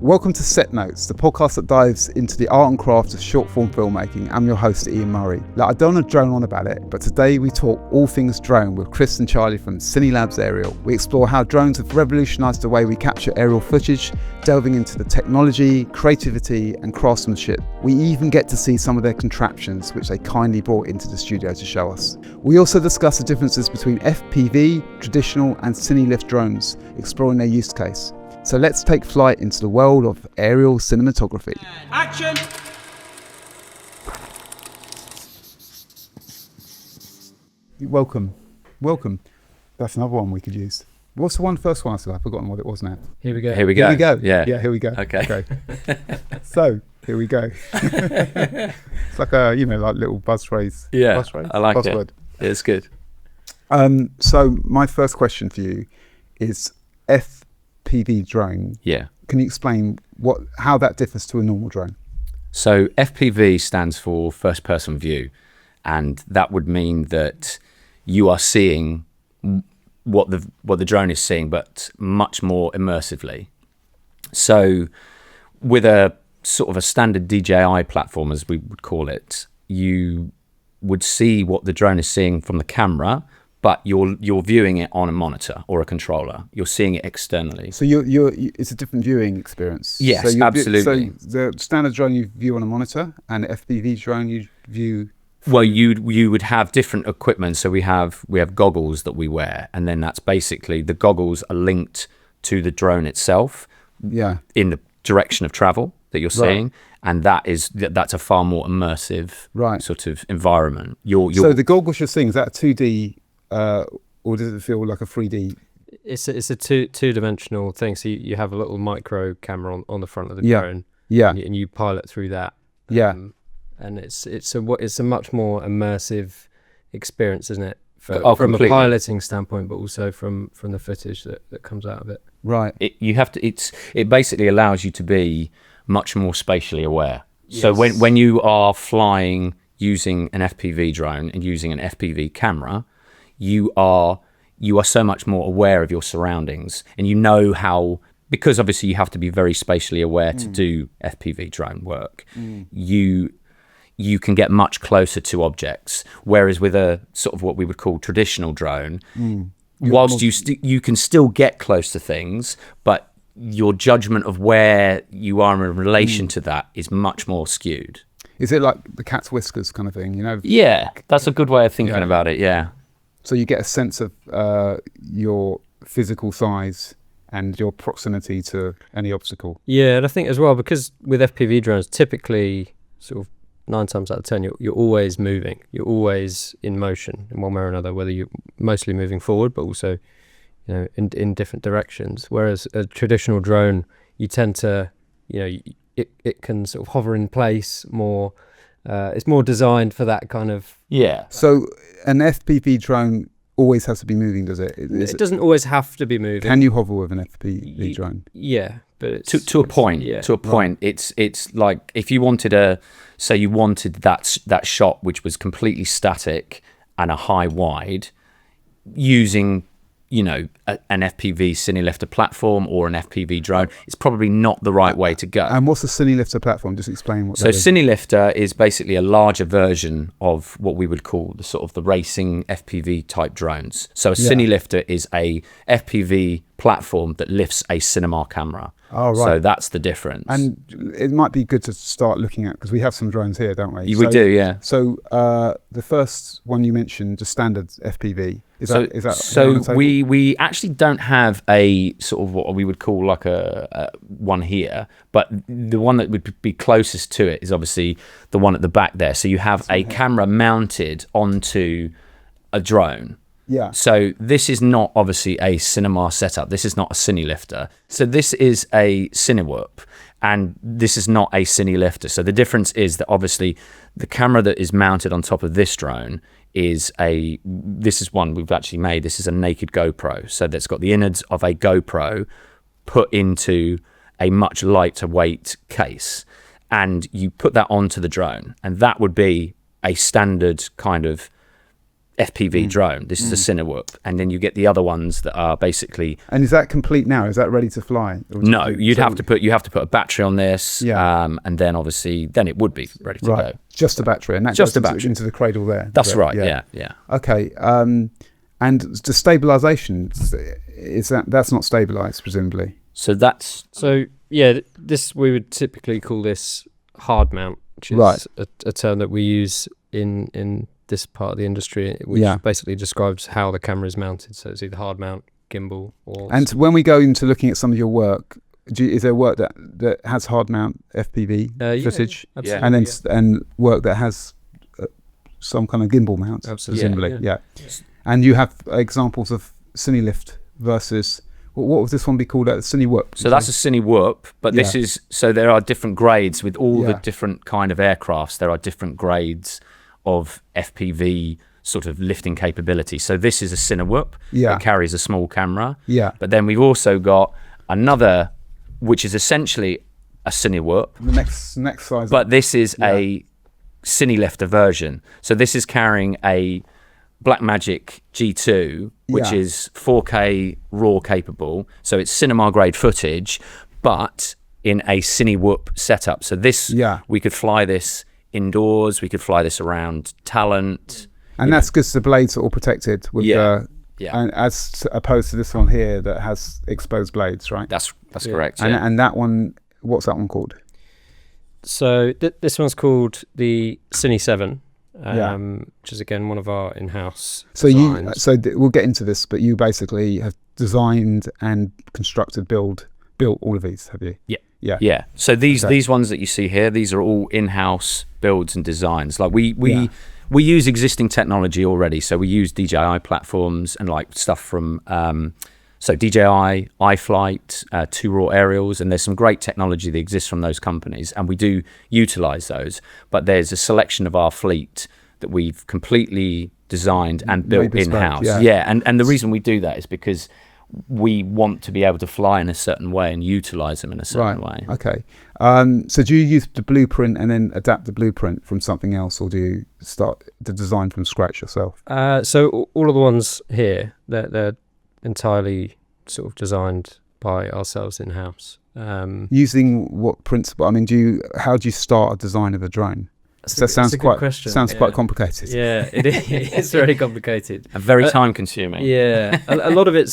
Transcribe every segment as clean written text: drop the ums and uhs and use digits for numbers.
Welcome to Setnotes, the podcast that dives into the art and craft of short-form filmmaking. I'm your host, Ian Murray. I don't want to drone on about it, but today we talk all things drone with Chris and Charlie from Cinelabs Aerial. We explore how drones have revolutionised the way we capture aerial footage, delving into the technology, creativity and craftsmanship. We even get to see some of their contraptions, which they kindly brought into the studio to show us. We also discuss the differences between FPV, traditional and Cinelift drones, exploring their use case. So let's take flight into the world of aerial cinematography. Action! Welcome. That's another one we could use. What's the first one I said? I've forgotten what it was now. Here we go. Yeah, here we go. Okay. So, here we go. It's like a, like little buzz phrase. Yeah, buzz phrase? I like Buzzword. it. It's good. So my first question for you is FPV drone. Yeah. Can you explain how that differs to a normal drone? So FPV stands for first person view, and that would mean that you are seeing what the drone is seeing, but much more immersively. So with a sort of a standard DJI platform, as we would call it, you would see what the drone is seeing from the camera, but you're viewing it on a monitor or a controller. You're seeing it externally. So it's a different viewing experience. Yes, so absolutely. So the standard drone you view on a monitor, and the FPV drone you view. Well, you would have different equipment. So we have goggles that we wear, and then that's basically the goggles are linked to the drone itself. Yeah. In the direction of travel that you're seeing, and that's a far more immersive sort of environment. So the goggles you're seeing, is that a 2D or does it feel like a 3D? It's a two-dimensional thing. So you have a little micro camera on the front of the drone. Yeah. And you pilot through that. Yeah. And it's a much more immersive experience, isn't it? From completely. A piloting standpoint, but also from the footage that comes out of it. Right. It basically allows you to be much more spatially aware. Yes. So when you are flying using an FPV drone and using an FPV camera, you are so much more aware of your surroundings, and you know how, because obviously you have to be very spatially aware to do FPV drone work. You can get much closer to objects, whereas with a sort of what we would call traditional drone, whilst you can still get close to things, but your judgment of where you are in relation to that is much more skewed. Is it like the cat's whiskers kind of thing, Yeah, that's a good way of thinking about it, yeah. So you get a sense of your physical size and your proximity to any obstacle. Yeah, and I think as well, because with FPV drones, typically sort of 9 times out of 10, you're always moving. You're always in motion in one way or another, whether you're mostly moving forward, but also in different directions. Whereas a traditional drone, you tend to, it can sort of hover in place more. It's more designed for that kind of... Yeah. So an FPV drone always has to be moving, does it? It doesn't always have to be moving. Can you hover with an FPV drone? Yeah, but to a point. Yeah. To a point, it's like if you wanted that shot which was completely static and a high wide, using an FPV Cinelifter platform or an FPV drone, it's probably not the right way to go. And what's the Cinelifter platform? Just explain what that is. So Cinelifter is basically a larger version of what we would call the sort of the racing FPV type drones. So a Cinelifter is a FPV platform that lifts a cinema camera. Oh, right. So that's the difference. And it might be good to start looking at, because we have some drones here, don't we? We do, yeah. So the first one you mentioned, just standard FPV, is that so we actually don't have a sort of what we would call like a one here, but the one that would be closest to it is obviously the one at the back there. So you have a camera mounted onto a drone. Yeah. So this is not obviously a cinema setup. This is not a Cinelifter. So this is a Cinewhoop, and this is not a Cinelifter. So the difference is that obviously the camera that is mounted on top of this drone is this is one we've actually made. This is a naked GoPro. So that's got the innards of a GoPro put into a much lighter weight case, and you put that onto the drone, and that would be a standard kind of FPV drone. This is a Cinewhoop, and then you get the other ones that are basically. And is that complete now? Is that ready to fly? No, you have to put a battery on this, and then obviously it would be ready to go. Just a battery, and that just goes into the cradle there. That's right. Yeah. Okay. And the stabilization that's not stabilized, presumably. This we would typically call this hard mount, which is a term that we use in this part of the industry, which basically describes how the camera is mounted. So it's either hard mount, gimbal, or. And when we go into looking at some of your work, is there work that has hard mount FPV footage, and work that has some kind of gimbal mount, presumably? Yeah. And you have examples of Cinelift versus. What would this one be called? Cinewhoop. So that's a Cinewhoop, but this is there are different grades with all the different kind of aircrafts. There are different grades of FPV sort of lifting capability. So this is a Cinewhoop that carries a small camera. Yeah. But then we've also got another, which is essentially a Cinewhoop. The next size. But this is a Cinelifter version. So this is carrying a Blackmagic G2, which is 4K RAW capable. So it's cinema grade footage, but in a Cinewhoop setup. So this, we could fly this indoors. We could fly this around talent. And that's because the blades are all protected with and as opposed to this one here that has exposed blades, right? That's correct. And that one, what's that one called? So this one's called the Cine 7. Which is again one of our in-house designs. We'll get into this, but you basically have designed and constructed, built all of these, have you? Yeah. So these ones that you see here, these are all in-house builds and designs. Like we use existing technology already, so we use DJI platforms and like stuff from DJI, iFlight, Two Raw Aerials, and there's some great technology that exists from those companies, and we do utilize those. But there's a selection of our fleet that we've completely designed and built in-house. And the reason we do that is because we want to be able to fly in a certain way and utilize them in a certain way. Okay. So do you use the blueprint and then adapt the blueprint from something else, or do you start the design from scratch yourself? So all of the ones here, they're entirely sort of designed by ourselves in-house. Using what principle? I mean, how do you start a design of a drone? That sounds quite complicated. Yeah, it is very complicated and very time consuming. Yeah, a lot of it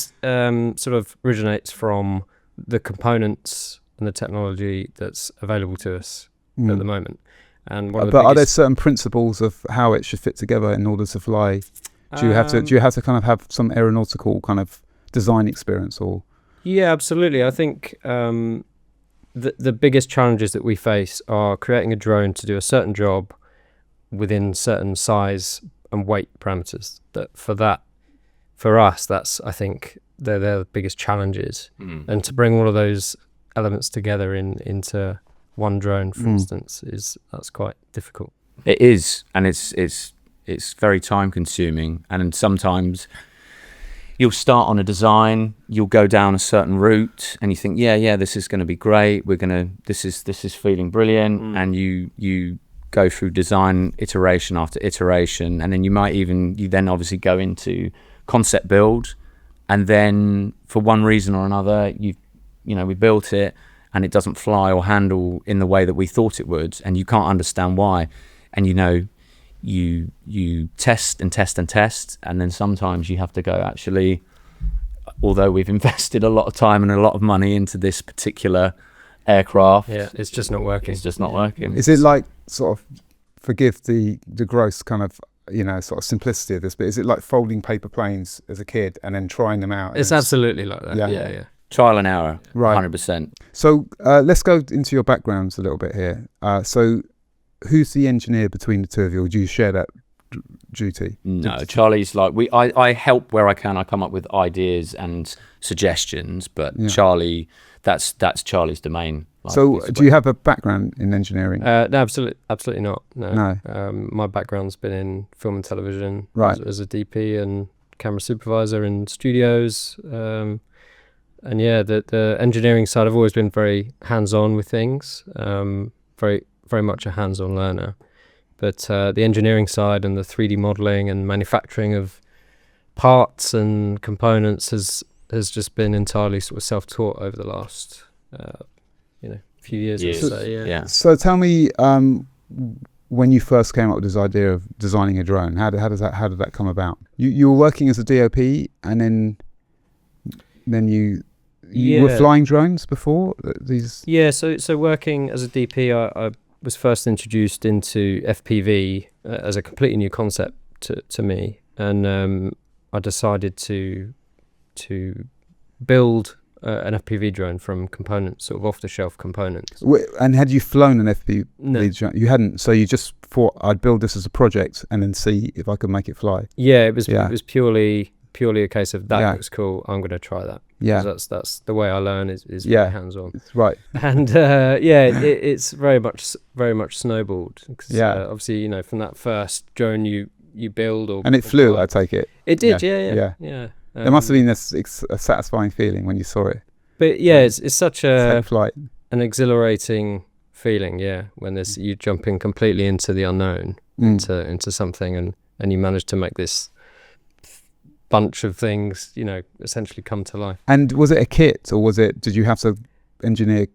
sort of originates from the components and the technology that's available to us at the moment. And are there certain principles of how it should fit together in order to fly? Do you have to kind of have some aeronautical kind of design experience, or? Yeah, absolutely. I think the biggest challenges that we face are creating a drone to do a certain job within certain size and weight parameters. For us, that's, I think, they're the biggest challenges. And to bring all of those elements together into one drone, for instance, that's quite difficult. It is, and it's very time consuming, and sometimes you'll start on a design, you'll go down a certain route, and you think, this is going to be great. This is feeling brilliant, and you go through design iteration after iteration, and then you then obviously go into concept build, and then for one reason or another, we built it, and it doesn't fly or handle in the way that we thought it would, and you can't understand why, and you test and test and test, and then sometimes you have to go, actually, although we've invested a lot of time and a lot of money into this particular aircraft, it's just not working. Is it like, sort of, forgive the gross kind of sort of simplicity of this, but is it like folding paper planes as a kid and then trying them out? It's absolutely like that. Yeah. Trial and error, right? 100%. So let's go into your backgrounds a little bit here. So who's the engineer between the two of you, or do you share that duty? No, Charlie's like, I help where I can. I come up with ideas and suggestions, but Charlie, that's Charlie's domain. So do you have a background in engineering? No, absolutely not. No. My background's been in film and television, as a DP and camera supervisor in studios. And the engineering side, I've always been very hands-on with things, very much a hands-on learner. But the engineering side and the 3D modeling and manufacturing of parts and components has just been entirely sort of self-taught over the last few years or so. Yeah. So tell me, when you first came up with this idea of designing a drone, how did that come about? You were working as a DOP, and then you were flying drones before these. Yeah. So working as a DP, I was first introduced into FPV as a completely new concept to me, and I decided to build an FPV drone from components, sort of off-the-shelf components. And had you flown an FPV No. drone? You hadn't. So you just thought, I'd build this as a project and then see if I could make it fly. Yeah, it was purely a case of that looks cool, I'm going to try that. Yeah, that's the way I learn is very hands-on. Right. And it's very much snowballed. Obviously, from that first drone you build and it flew. I take it. It did. Yeah. There must have been a satisfying feeling when you saw it. But it's such Take flight. an exhilarating feeling. Yeah, when you jumping completely into the unknown, into something, and you manage to make this bunch of things, essentially come to life. And was it a kit, or did you have to engineer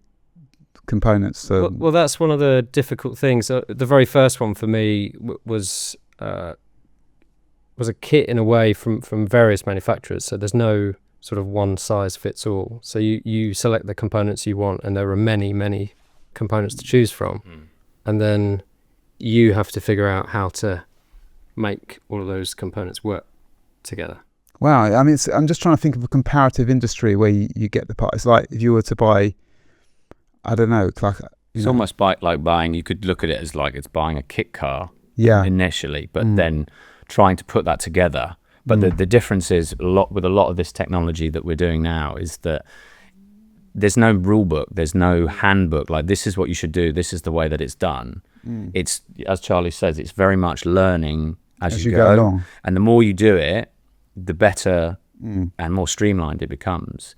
components? Well, that's one of the difficult things. The very first one for me was a kit in a way from various manufacturers. So there's no sort of one size fits all. So you select the components you want, and there are many components to choose from. And then you have to figure out how to make all of those components work together. Wow. I mean, I'm just trying to think of a comparative industry where you get the part. It's like if you were to buy, I don't know, it's almost like buying, you could look at it as like it's buying a kit car initially, but then trying to put that together. But the difference is with a lot of this technology that we're doing now is that there's no rule book, there's no handbook, like this is what you should do, this is the way that it's done. It's, as Charlie says, it's very much learning as you go along. And the more you do it, the better and more streamlined it becomes.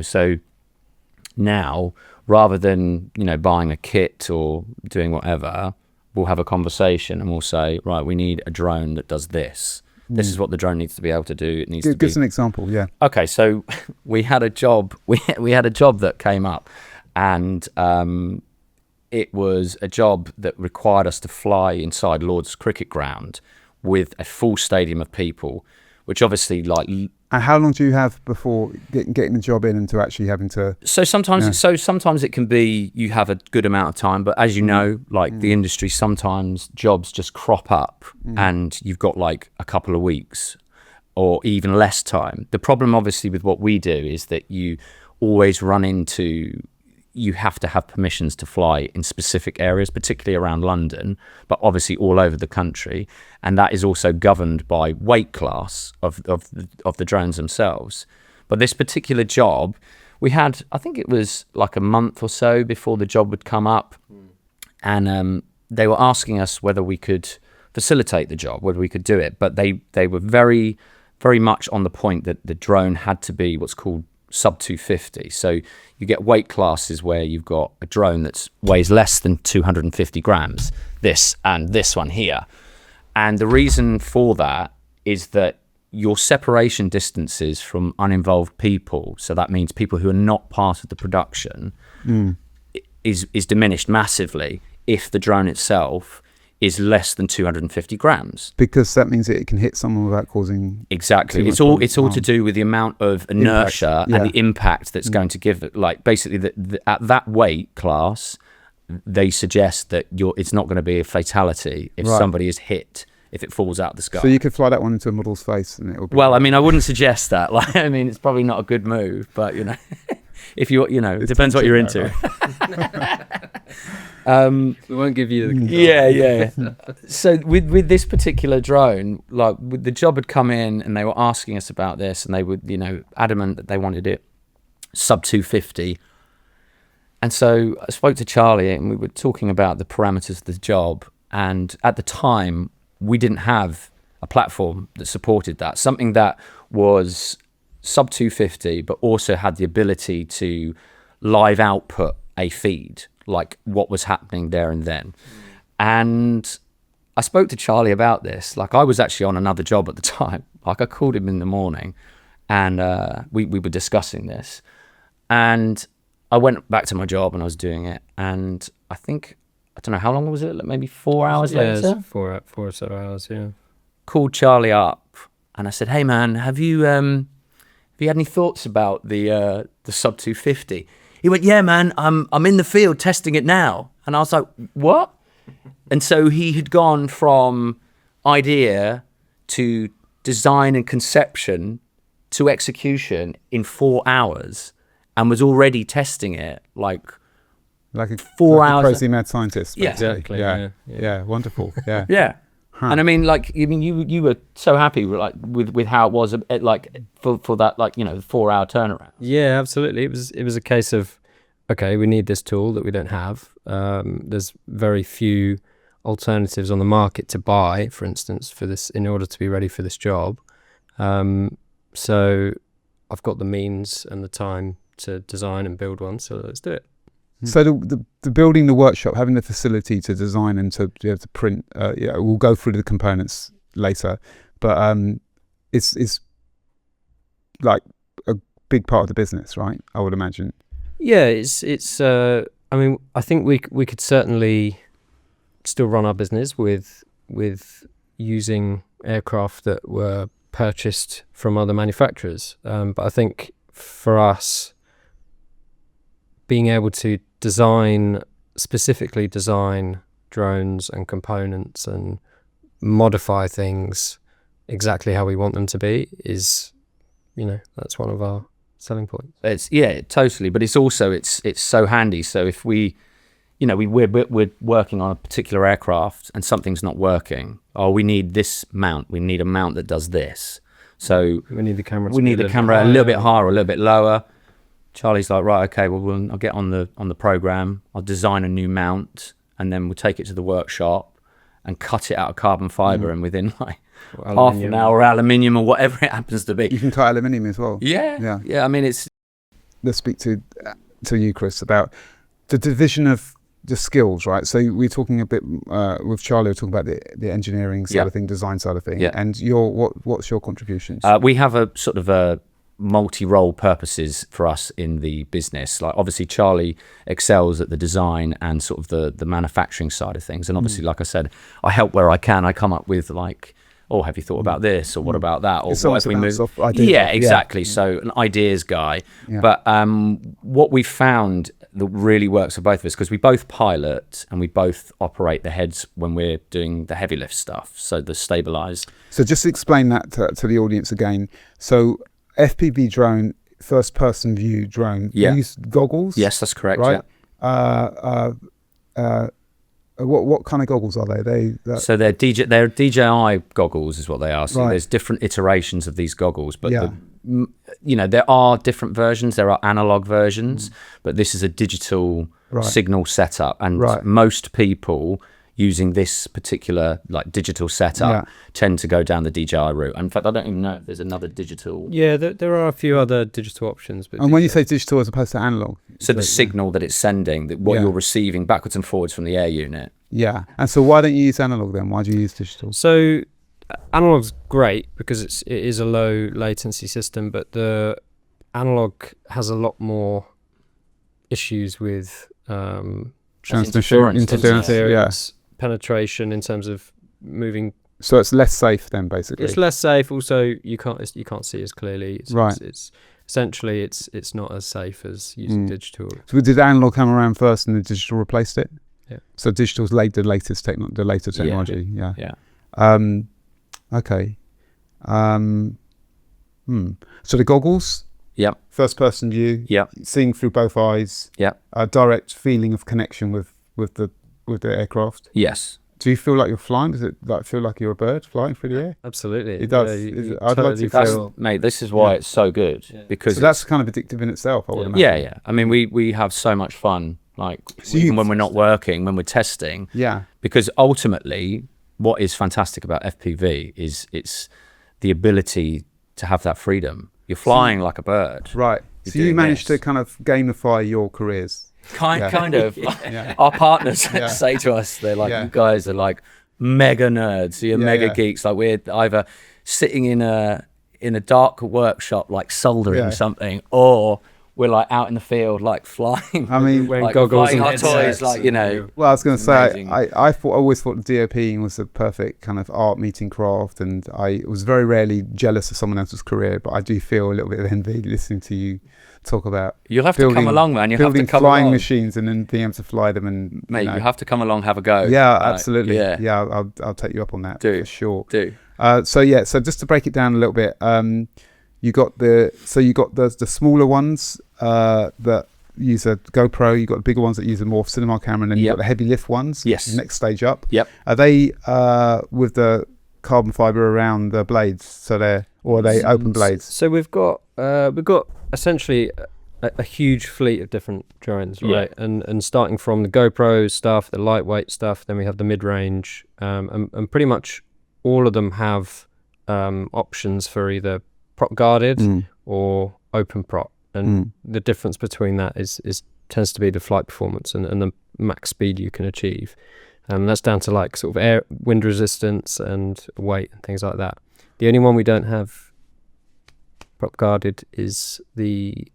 So now, rather than buying a kit or doing whatever, we'll have a conversation and we'll say, right, we need a drone that does this. This is what the drone needs to be able to do. It needs to give us an example. Yeah. Okay, so we had a job. We had a job that came up, and it was a job that required us to fly inside Lord's cricket ground with a full stadium of people, which obviously And how long do you have before getting the job in and to actually having to? So sometimes it can be you have a good amount of time, but as you know, the industry, sometimes jobs just crop up and you've got like a couple of weeks or even less time. The problem obviously with what we do is that you always run into, you have to have permissions to fly in specific areas, particularly around London, but obviously all over the country. And that is also governed by weight class of the drones themselves. But this particular job, we had, I think it was like a month or so before the job would come up. And they were asking us whether we could facilitate the job, whether we could do it. But they were very, very much on the point that the drone had to be what's called sub 250. So you get weight classes where you've got a drone that weighs less than 250 grams, this and this one here. And the reason for that is that your separation distances from uninvolved people, so that means people who are not part of the production, is diminished massively if the drone itself is less than 250 grams. Because that means that it can hit someone without causing... Exactly. It's all to do with the amount of inertia and the impact that's going to give it. Like basically at that weight class, they suggest that it's not going to be a fatality if somebody is hit, if it falls out of the sky. So you could fly that one into a model's face and it will be... Well, I mean, I wouldn't suggest that. It's probably not a good move, but if it depends what you're into. We won't give you the control. So with this particular drone, the job had come in and they were asking us about this, and they were adamant that they wanted it sub 250. And so I spoke to Charlie and we were talking about the parameters of the job, and at the time we didn't have a platform that supported that, something that was sub 250 but also had the ability to live output a feed, like what was happening there and then. And I spoke to Charlie about this. Like, I was actually on another job at the time. Like, I called him in the morning, and we were discussing this. And I went back to my job, and I was doing it. And I think, I don't know, how long was it? Like maybe 4 hours later? Four or so hours, yeah. Called Charlie up, and I said, "Hey man, have you had any thoughts about the sub 250?" He went, "Yeah man, I'm in the field testing it now." And I was like, "What?" And so he had gone from idea to design and conception to execution in 4 hours, and was already testing it like a 4 like hours. A crazy mad scientist. Yeah. Basically. Exactly. Yeah. Wonderful. Yeah. Yeah. Huh. And I mean, like, I mean, you were so happy with how it was, like for that, like, 4 hour turnaround. Yeah, absolutely. It was a case of, okay, we need this tool that we don't have. There's very few alternatives on the market to buy, for instance, for this, in order to be ready for this job. So I've got the means and the time to design and build one, so let's do it. So the building the workshop, having the facility to design and to be able to print, we'll go through the components later, but it's like a big part of the business, right? I would imagine. Yeah, it's. I mean, I think we could certainly still run our business with using aircraft that were purchased from other manufacturers, but I think for us, being able to specifically design drones and components and modify things exactly how we want them to be is, that's one of our selling points. It's totally, but it's also it's so handy. So if we're working on a particular aircraft and something's not working, we need this mount. We need a mount that does this. So we need the camera. We need the camera a little bit higher or a little bit lower. Charlie's like, right, okay, well, I'll get on the program. I'll design a new mount, and then we'll take it to the workshop and cut it out of carbon fiber, and within like half an hour, aluminium or whatever it happens to be. You can cut aluminium as well. Yeah. I mean, it's. Let's speak to you, Chris, about the division of the skills, right? So we're talking a bit with Charlie. We're talking about the engineering side of thing, design side of thing, and what's your contributions? We have a sort of a multi-role purposes for us in the business. Like, obviously Charlie excels at the design and sort of the manufacturing side of things, and obviously like I said, I help where I can. I come up with like, have you thought about this, or what about that, or what if we move exactly. So an ideas guy. But what we found that really works for both of us, because we both pilot and we both operate the heads when we're doing the heavy lift stuff, so the stabilized. So just explain that to the audience again. So FPV drone, first person view drone. You use goggles? Yes, that's correct. Right. What kind of goggles are they? So they're DJI goggles is what they are. So there's different iterations of these goggles, but there are different versions. There are analog versions, but this is a digital signal setup, and most people using this particular like digital setup tend to go down the DJI route. In fact, I don't even know if there's another digital. Yeah, there are a few other digital options. But and when you say digital as opposed to analog? So the signal that it's sending, what you're receiving backwards and forwards from the air unit. Yeah. And so why don't you use analog then? Why do you use digital? So analog's great because it is a low latency system, but the analog has a lot more issues with interference, penetration in terms of moving. So it's less safe then, basically. It's less safe. Also, you can't see as clearly. It's essentially it's not as safe as using digital. So did the analog come around first and the digital replaced it? Yeah. So digital's the later technology. Yeah. Okay. So the goggles. Yep. First person view. Yep. Seeing through both eyes. Yep. A direct feeling of connection with the aircraft. Yes. Do you feel like you're flying? Does it feel like you're a bird flying through the air? Absolutely. It does. You I'd like to feel. Mate, this is why it's so good. Yeah. Because so that's kind of addictive in itself, I would imagine. Yeah. I mean, we have so much fun, like even when we're not working, when we're testing. Yeah. Because ultimately, what is fantastic about FPV is it's the ability to have that freedom. You're flying like a bird. Right. So you managed to kind of gamify your careers. Kind of. Our partners say to us, they're like, you guys are like mega nerds, you're mega yeah. geeks. Like we're either sitting in a dark workshop, like soldering something, or we're like out in the field, like flying. I mean, wearing like goggles flying and our headsets toys, like you know. well, I was going to say, amazing. I always thought the DOPing was the perfect kind of art meeting craft, and I was very rarely jealous of someone else's career, but I do feel a little bit of envy listening to you talk about. You'll have to come along, man. You have to come flying along. machines and then being able to fly them, and Mate, you have to come along, have a go. Yeah, absolutely. Yeah. I'll take you up on that Do. for sure. Do. So just to break it down a little bit, you got the smaller ones that use a GoPro. You got the bigger ones that use a more cinema camera, and then you got the heavy lift ones. Yes. Next stage up. Yep. Are they with the carbon fiber around the blades? So are they open blades? So we've got essentially a huge fleet of different drones, right? And starting from the GoPro stuff, the lightweight stuff, then we have the mid-range, and pretty much all of them have options for either prop guarded or open prop. And the difference between that is tends to be the flight performance and the max speed you can achieve. That's down to like sort of air, wind resistance and weight and things like that. The only one we don't have prop guarded is the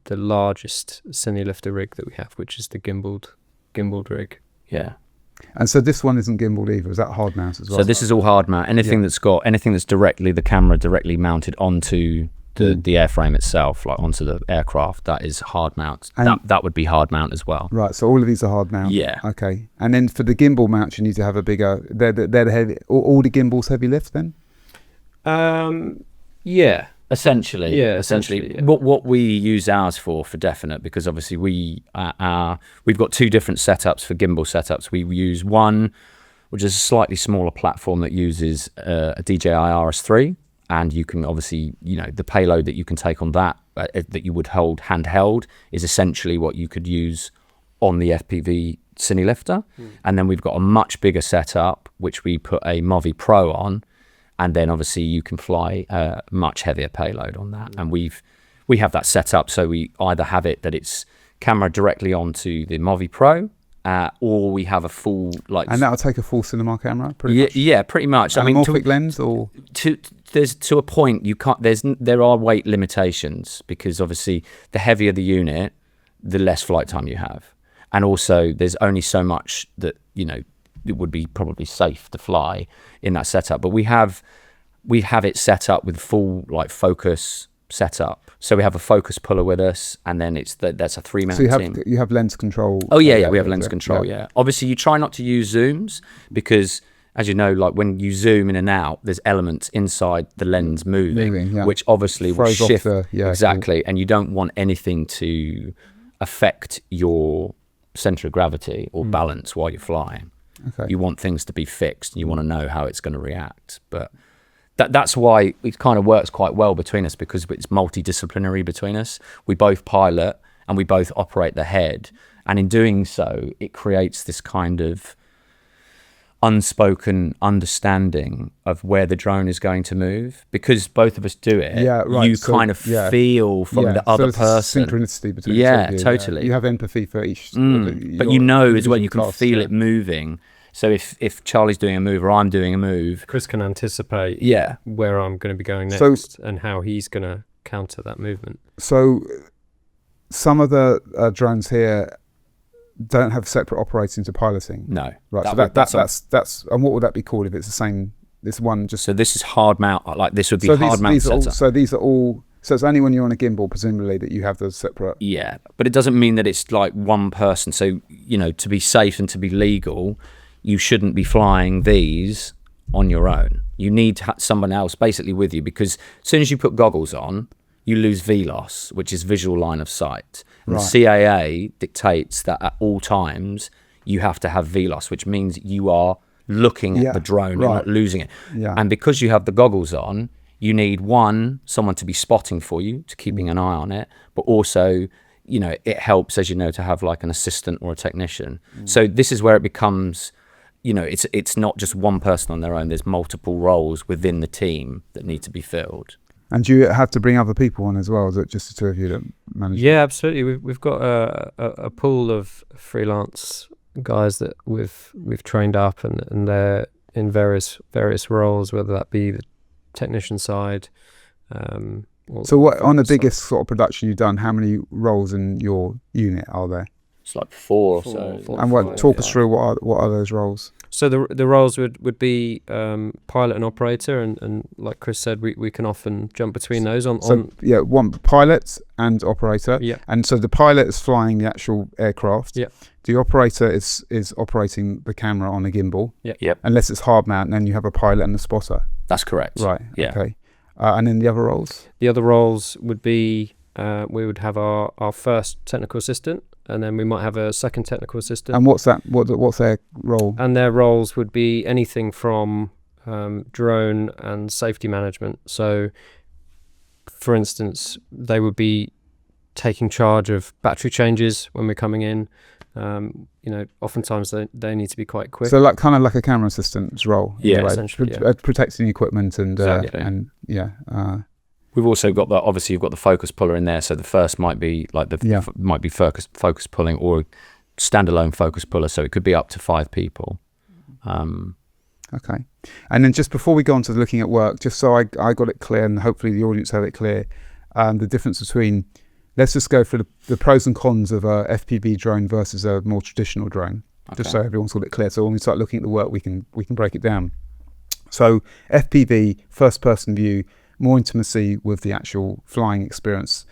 largest cine lifter rig that we have, which is the gimbaled rig. Yeah. And so this one isn't gimbaled either. Is that hard mount as well? So this is all hard mount. Anything that's directly the camera directly mounted onto the airframe itself, like onto the aircraft, that is hard mount. That would be hard mount as well. Right. So all of these are hard mount. Yeah. Okay. And then for the gimbal mount, you need to have a bigger. They're the heavy. All the gimbals heavy lift then. Yeah. Essentially. Yeah. What we use ours for definite, because obviously we've got two different setups for gimbal setups. We use one, which is a slightly smaller platform that uses a DJI RS3. And you can obviously, the payload that you can take on that you would hold handheld is essentially what you could use on the FPV Cine Lifter. And then we've got a much bigger setup, which we put a Movi Pro on. And then obviously you can fly a much heavier payload on that. And we have that set up. So we either have it that it's camera directly onto the Movi Pro, or we have a full and that'll take a full cinema camera, pretty much. Yeah, pretty much. Anamorphic lens, or to a point you can't. There are weight limitations, because obviously the heavier the unit, the less flight time you have, and also there's only so much that it would be probably safe to fly in that setup. But we have it set up with full focus setup. So we have a focus puller with us, and then that's a 3-man team. So you have lens control. Oh yeah, we have lens control. Yeah. Obviously, you try not to use zooms, because, as you know, when you zoom in and out, there's elements inside the lens moving which obviously will shift. Exactly, and you don't want anything to affect your center of gravity or balance while you're flying. Okay. You want things to be fixed, and you want to know how it's going to react. But that's why it kind of works quite well between us, because it's multidisciplinary between us. We both pilot and we both operate the head, and in doing so, it creates this kind of unspoken understanding of where the drone is going to move, because both of us do it. Yeah, right. You kind of feel from the other person. Synchronicity between the two of you. Totally. You have empathy for each. But as well, you can feel it moving. So if Charlie's doing a move or I'm doing a move, Chris can anticipate where I'm going to be going next, and how he's going to counter that movement. So some of the drones here don't have separate operating to piloting. No. Right. That's and what would that be called if it's the same? This one just. So this is hard mount. This would be hard mount setup. So these are all. So it's only when you're on a gimbal, presumably, that you have those separate. Yeah, but it doesn't mean that it's like one person. So to be safe and to be legal, you shouldn't be flying these on your own. You need someone else basically with you, because as soon as you put goggles on, you lose VLOS, which is visual line of sight. And the CAA dictates that at all times you have to have VLOS, which means you are looking at the drone, you're not losing it. Yeah. And because you have the goggles on, you need someone to be spotting for you, to keeping an eye on it, but also, it helps, as you know, to have like an assistant or a technician. So this is where it becomes, it's not just one person on their own. There's multiple roles within the team that need to be filled. And do you have to bring other people on as well? Is it just the two of you that manage? Yeah, absolutely. We've got a pool of freelance guys that we've trained up, and they're in various roles, whether that be the technician side. So what on the biggest sort of production you've done? How many roles in your unit are there? It's like 4 or so. And what? Talk us through what are those roles? So the roles would be pilot and operator, and like Chris said, we can often jump between those on one pilot and operator. Yeah. And so the pilot is flying the actual aircraft. Yeah. The operator is operating the camera on a gimbal. Yeah. Yep. Unless it's hard mount, then you have a pilot and a spotter. That's correct. Right. Yeah. Okay. And then the other roles? The other roles would be we would have our first technical assistant, and then we might have a second technical assistant. And what's that? What's their role? And their roles would be anything from drone and safety management. So, for instance, they would be taking charge of battery changes when we're coming in. Oftentimes they need to be quite quick. So like kind of like a camera assistant's role. Yeah, essentially. Protecting equipment and Exactly. We've also got obviously you've got the focus puller in there, so the first might be like might be focus pulling or standalone focus puller, so it could be up to 5 people. Okay. And then just before we go on to looking at work, just so I got it clear, and hopefully the audience have it clear, the difference between, let's just go through the pros and cons of a FPV drone versus a more traditional drone, just so everyone's got it clear. So when we start looking at the work, we can break it down. So FPV, first person view, more intimacy with the actual flying experience.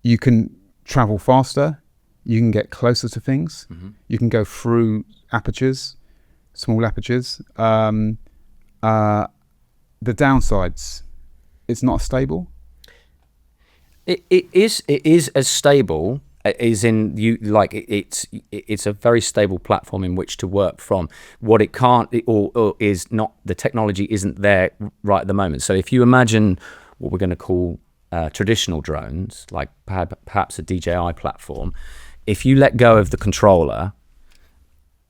You can travel faster, you can get closer to things, you can go through apertures, small apertures. The downsides, it's not stable. It is as stable as in it's a very stable platform in which to work from. What it can't or is not, the technology isn't there right at the moment. So if you imagine what we're going to call traditional drones, like perhaps a DJI platform, if you let go of the controller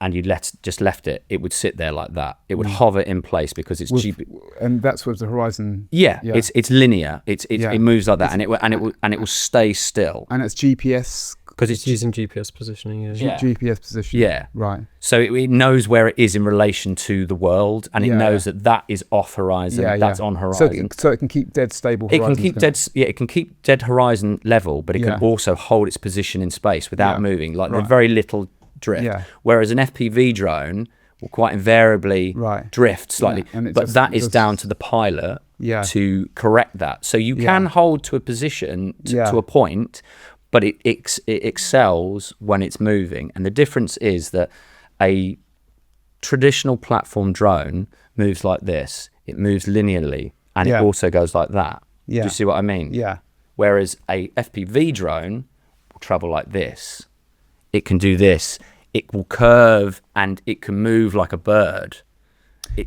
and you just left it, it would sit there like that. It would hover in place because it's cheap. And that's with the horizon. Yeah. It's linear. It moves like that, and it will stay still. And it's GPS because it's using GPS positioning. GPS position. Yeah. Right. So it knows where it is in relation to the world, and it knows that is off horizon. That's on horizon. So it can keep dead stable. It can keep dead. Yeah, it can keep dead horizon level, but it can also hold its position in space without moving. Like there's very little drift, whereas an FPV drone will quite invariably drift slightly, but that is down to the pilot to correct that. So you can hold to a position to a point, but it excels when it's moving. And the difference is that a traditional platform drone moves like this. It moves linearly, and it also goes like that. Do you see what I mean? Yeah. Whereas a FPV drone will travel like this. It can do this. It will curve and it can move like a bird.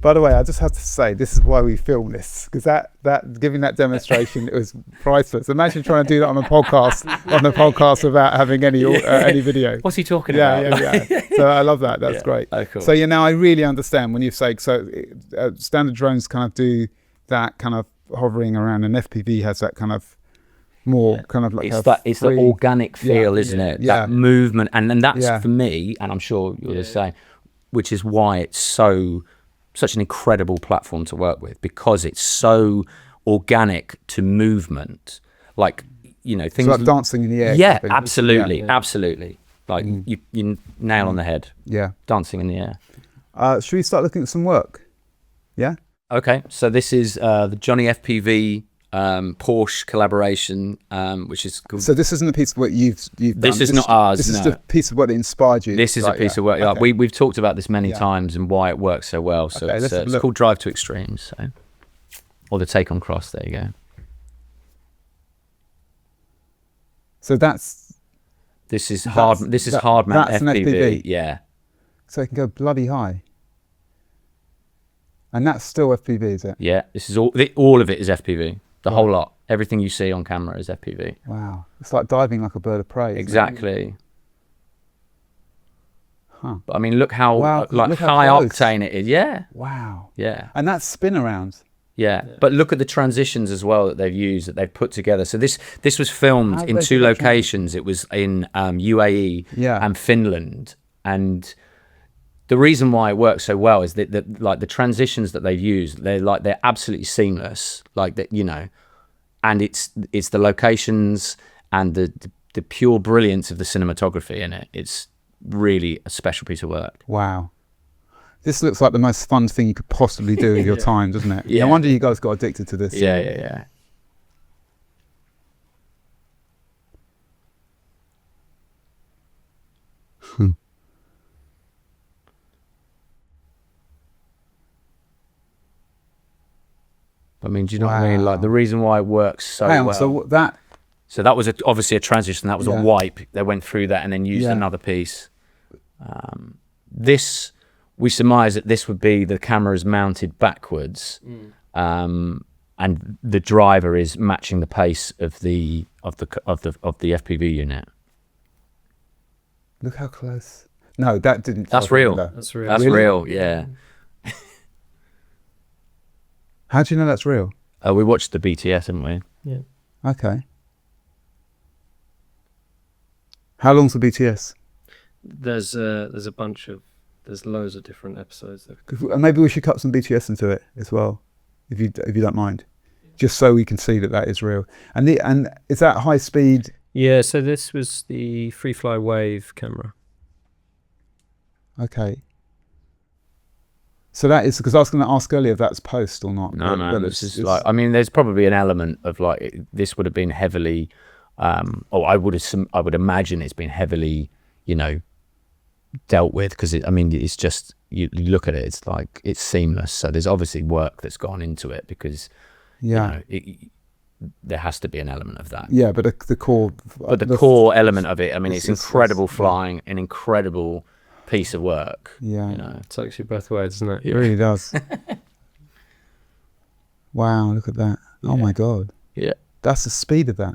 By the way, I just have to say, this is why we film this, because that giving that demonstration, it was priceless. Imagine trying to do that on a podcast without having any video. What's he talking about? Yeah. So I love that. That's great. Oh, cool. So I really understand when you say standard drones kind of do that kind of hovering around, and FPV has that kind of more kind of like it's the organic feel, isn't it? That movement, and that's for me, and I'm sure you're the same, which is why it's such an incredible platform to work with, because it's so organic to movement, like things like dancing in the air. Yeah, absolutely. Like you nail on the head. Yeah, dancing in the air. Should we start looking at some work? Yeah. Okay, so this is the Johnny FPV Porsche collaboration, which is cool. So this isn't a piece of work you've done. This is not ours. This is the piece of work that inspired you. This is a piece of work. Okay. We've talked about this many times and why it works so well. So it's called Drive to Extremes. So, or the Taycan Cross. There you go. So this is hard mount that's FPV. An FPV. Yeah. So it can go bloody high. And that's still FPV, is it? Yeah. This is all of it is FPV. The whole lot. Everything you see on camera is FPV. Wow. It's like diving like a bird of prey. Exactly. Huh. But I mean, look how high octane it is. Yeah. Wow. Yeah. And that's spin around. Yeah. But look at the transitions as well that they've used, that they've put together. So this was filmed in 2 locations. It was in UAE and Finland. And the reason why it works so well is that like the transitions that they've used, they're absolutely seamless, like that, you know, and it's the locations and the pure brilliance of the cinematography in it. It's really a special piece of work. Wow. This looks like the most fun thing you could possibly do with your time, doesn't it? Yeah. No wonder you guys got addicted to this. Yeah. I mean, do you know what I mean? Like the reason why it works so Hang on, well. So that was obviously a transition. That was a wipe. They went through that and then used another piece. This, we surmise that this would be the camera is mounted backwards, and the driver is matching the pace of the FPV unit. Look how close. No, that didn't. That's real. That's real. That's real. Yeah. How do you know that's real? We watched the BTS, didn't we? Yeah. Okay. How long's the BTS? There's a bunch of, there's loads of different episodes. Maybe we should cut some BTS into it as well, if you don't mind, just so we can see that is real. And is that high speed? Yeah. So this was the Freefly Wave camera. Okay. So that is, because I was going to ask earlier if that's post or not. No. This is like, I mean, there's probably an element of like this would have been heavily. I would imagine it's been heavily, you know, dealt with, because I mean, it's just you look at it, it's like it's seamless. So there's obviously work that's gone into it, because you know, there has to be an element of that. Yeah, but the core. But the core element of it, I mean, it's incredible flying, an incredible piece of work. Yeah, you know, It takes you both ways, doesn't it? it really does. Wow, look at that! Oh my god! Yeah, that's the speed of that.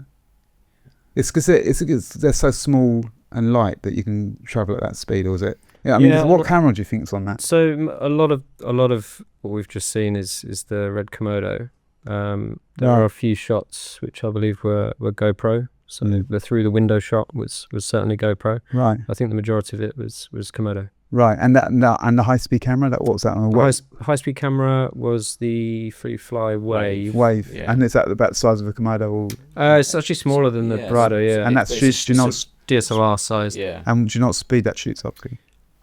It's because they're so small and light that you can travel at that speed, or is it? Yeah, I mean, what camera do you think's on that? So a lot of what we've just seen is the Red Komodo. There are a few shots which I believe were GoPro. So the through the window shot was certainly GoPro. Right. I think the majority of it was Komodo. Right, and the high speed camera. What was that? High speed camera was the Freefly Wave. Wave, Yeah. and is that about the size of a Komodo? It's actually smaller than the Dorado, yeah. And that shoots. Do you not? DSLR size. yeah. And do you not speed that shoots up to?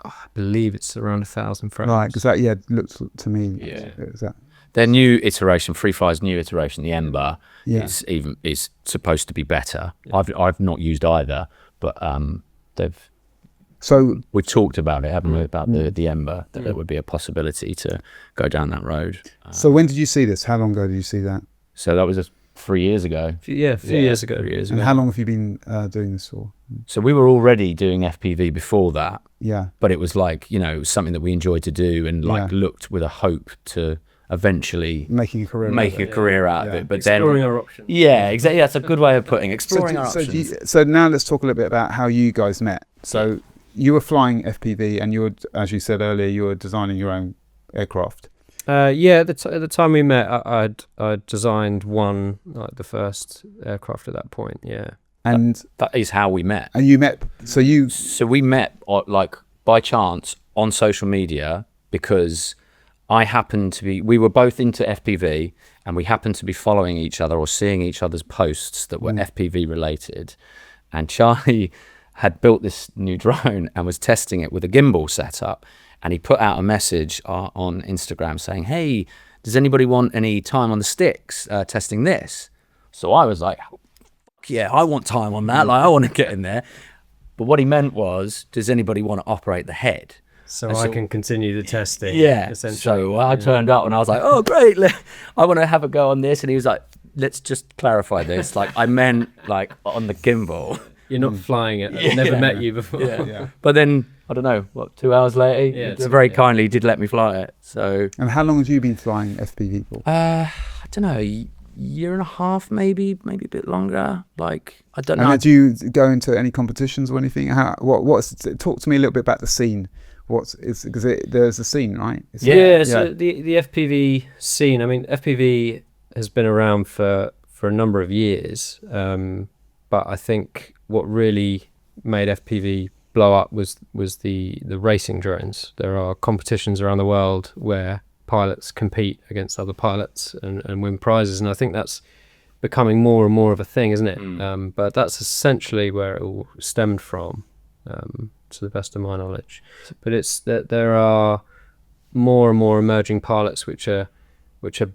I believe it's around 1,000 frames. Right, because that looks to me. Yeah. Is that? Their new iteration, Freefly's new iteration, the Ember, Yeah. is supposed to be better. Yeah. I've not used either, but they've. So we've talked about it, haven't we? About the Ember, that there would be a possibility to go down that road. So when did you see this? How long ago did you see that? So that was 3 years ago. A few years ago. And how long have you been doing this for? So we were already doing FPV before that. Yeah. But it was like, you know, something that we enjoyed to do, and like looked with a hope to eventually making a career out of it. But exploring our options. Yeah, exactly. That's a good way of putting exploring our options. So now let's talk a little bit about how you guys met. So you were flying FPV, and you were, as you said earlier, you were designing your own aircraft. At the time we met, I'd designed one, like the first aircraft at that point. Yeah, and that is how we met. And you met. So we met like by chance on social media, because we were both into FPV, and we happened to be following each other or seeing each other's posts that were FPV related. And Charlie had built this new drone and was testing it with a gimbal setup, and he put out a message on Instagram saying, "Hey, does anybody want any time on the sticks testing this?" So I was like, "Yeah, I want time on that. Like, I want to get in there." But what he meant was, "Does anybody want to operate the head?" So I can continue the testing. Yeah. So I turned up and I was like, "Oh, great. I want to have a go on this." And he was like, "Let's just clarify this. Like, I meant like on the gimbal." You're not flying it. I've never met you before. Yeah. But then, I don't know, 2 hours later, very kindly did let me fly it. So. And how long have you been flying FPV for? I don't know, a year and a half, maybe a bit longer. Like, I don't know. And do you go into any competitions or anything? Talk to me a little bit about the scene. Because there's a scene, right? So the FPV scene. I mean, FPV has been around for a number of years, but I think what really made FPV blow up was the racing drones. There are competitions around the world where pilots compete against other pilots and win prizes, and I think that's becoming more and more of a thing, isn't it? But that's essentially where it all stemmed from, to the best of my knowledge. But it's that there are more and more emerging pilots which are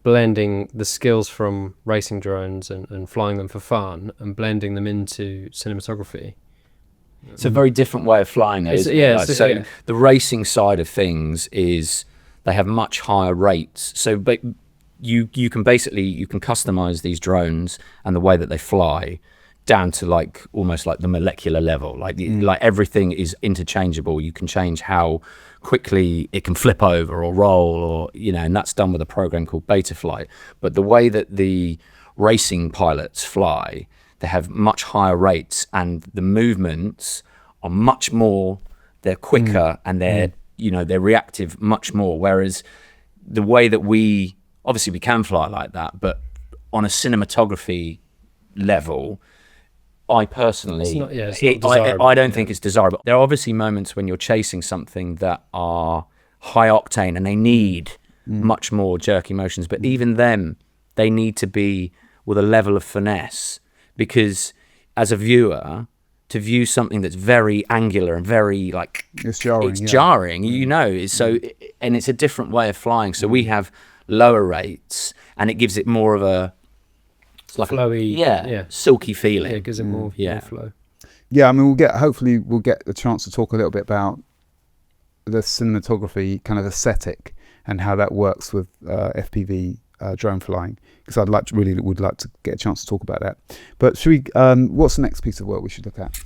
blending the skills from racing drones and flying them for fun and blending them into cinematography. It's a very different way of flying, though, isn't it? The racing side of things is they have much higher rates. So but you can customize these drones and the way that they fly down to like almost like the molecular level. Like everything is interchangeable. You can change how quickly it can flip over or roll, or and that's done with a program called Betaflight. But the way that the racing pilots fly, they have much higher rates, and the movements are much more. They're quicker and they're they're reactive much more. Whereas the way that we can fly like that, but on a cinematography level, I personally, I don't think it's desirable. There are obviously moments when you're chasing something that are high octane and they need much more jerky motions, but even then, they need to be with a level of finesse, because as a viewer, to view something that's very angular and very it's jarring. And it's a different way of flying. So we have lower rates, and it gives it more of a flowy, silky feeling. Yeah, it gives it more flow. Yeah, I mean, hopefully we'll get a chance to talk a little bit about the cinematography kind of aesthetic and how that works with FPV drone flying, because would like to get a chance to talk about that. But should we? What's the next piece of work we should look at?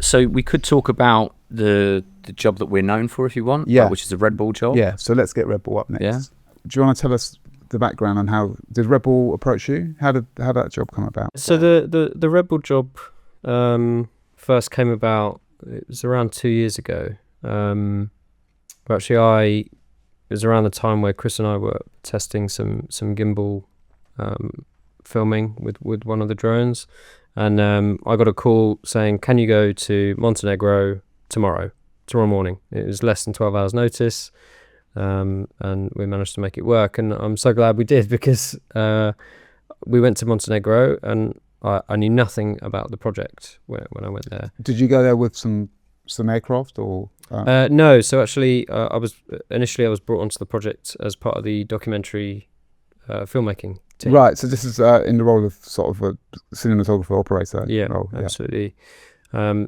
So we could talk about the job that we're known for, if you want. Which is the Redbull job. Yeah. So let's get Redbull up next. Yeah. Do you want to tell us the background on how did Redbull approach you? How did that job come about? So the Redbull job first came about. It was around 2 years ago. It was around the time where Chris and I were testing some gimbal filming with one of the drones, and I got a call saying, "Can you go to Montenegro tomorrow morning?" It was less than 12 hours notice, and we managed to make it work, and I'm so glad we did, because we went to Montenegro and I knew nothing about the project when I went there. Did you go there with some aircraft or? No, so actually I was brought onto the project as part of the documentary filmmaking team. Right, so this is in the role of sort of a cinematographer operator. Yeah, role. Absolutely.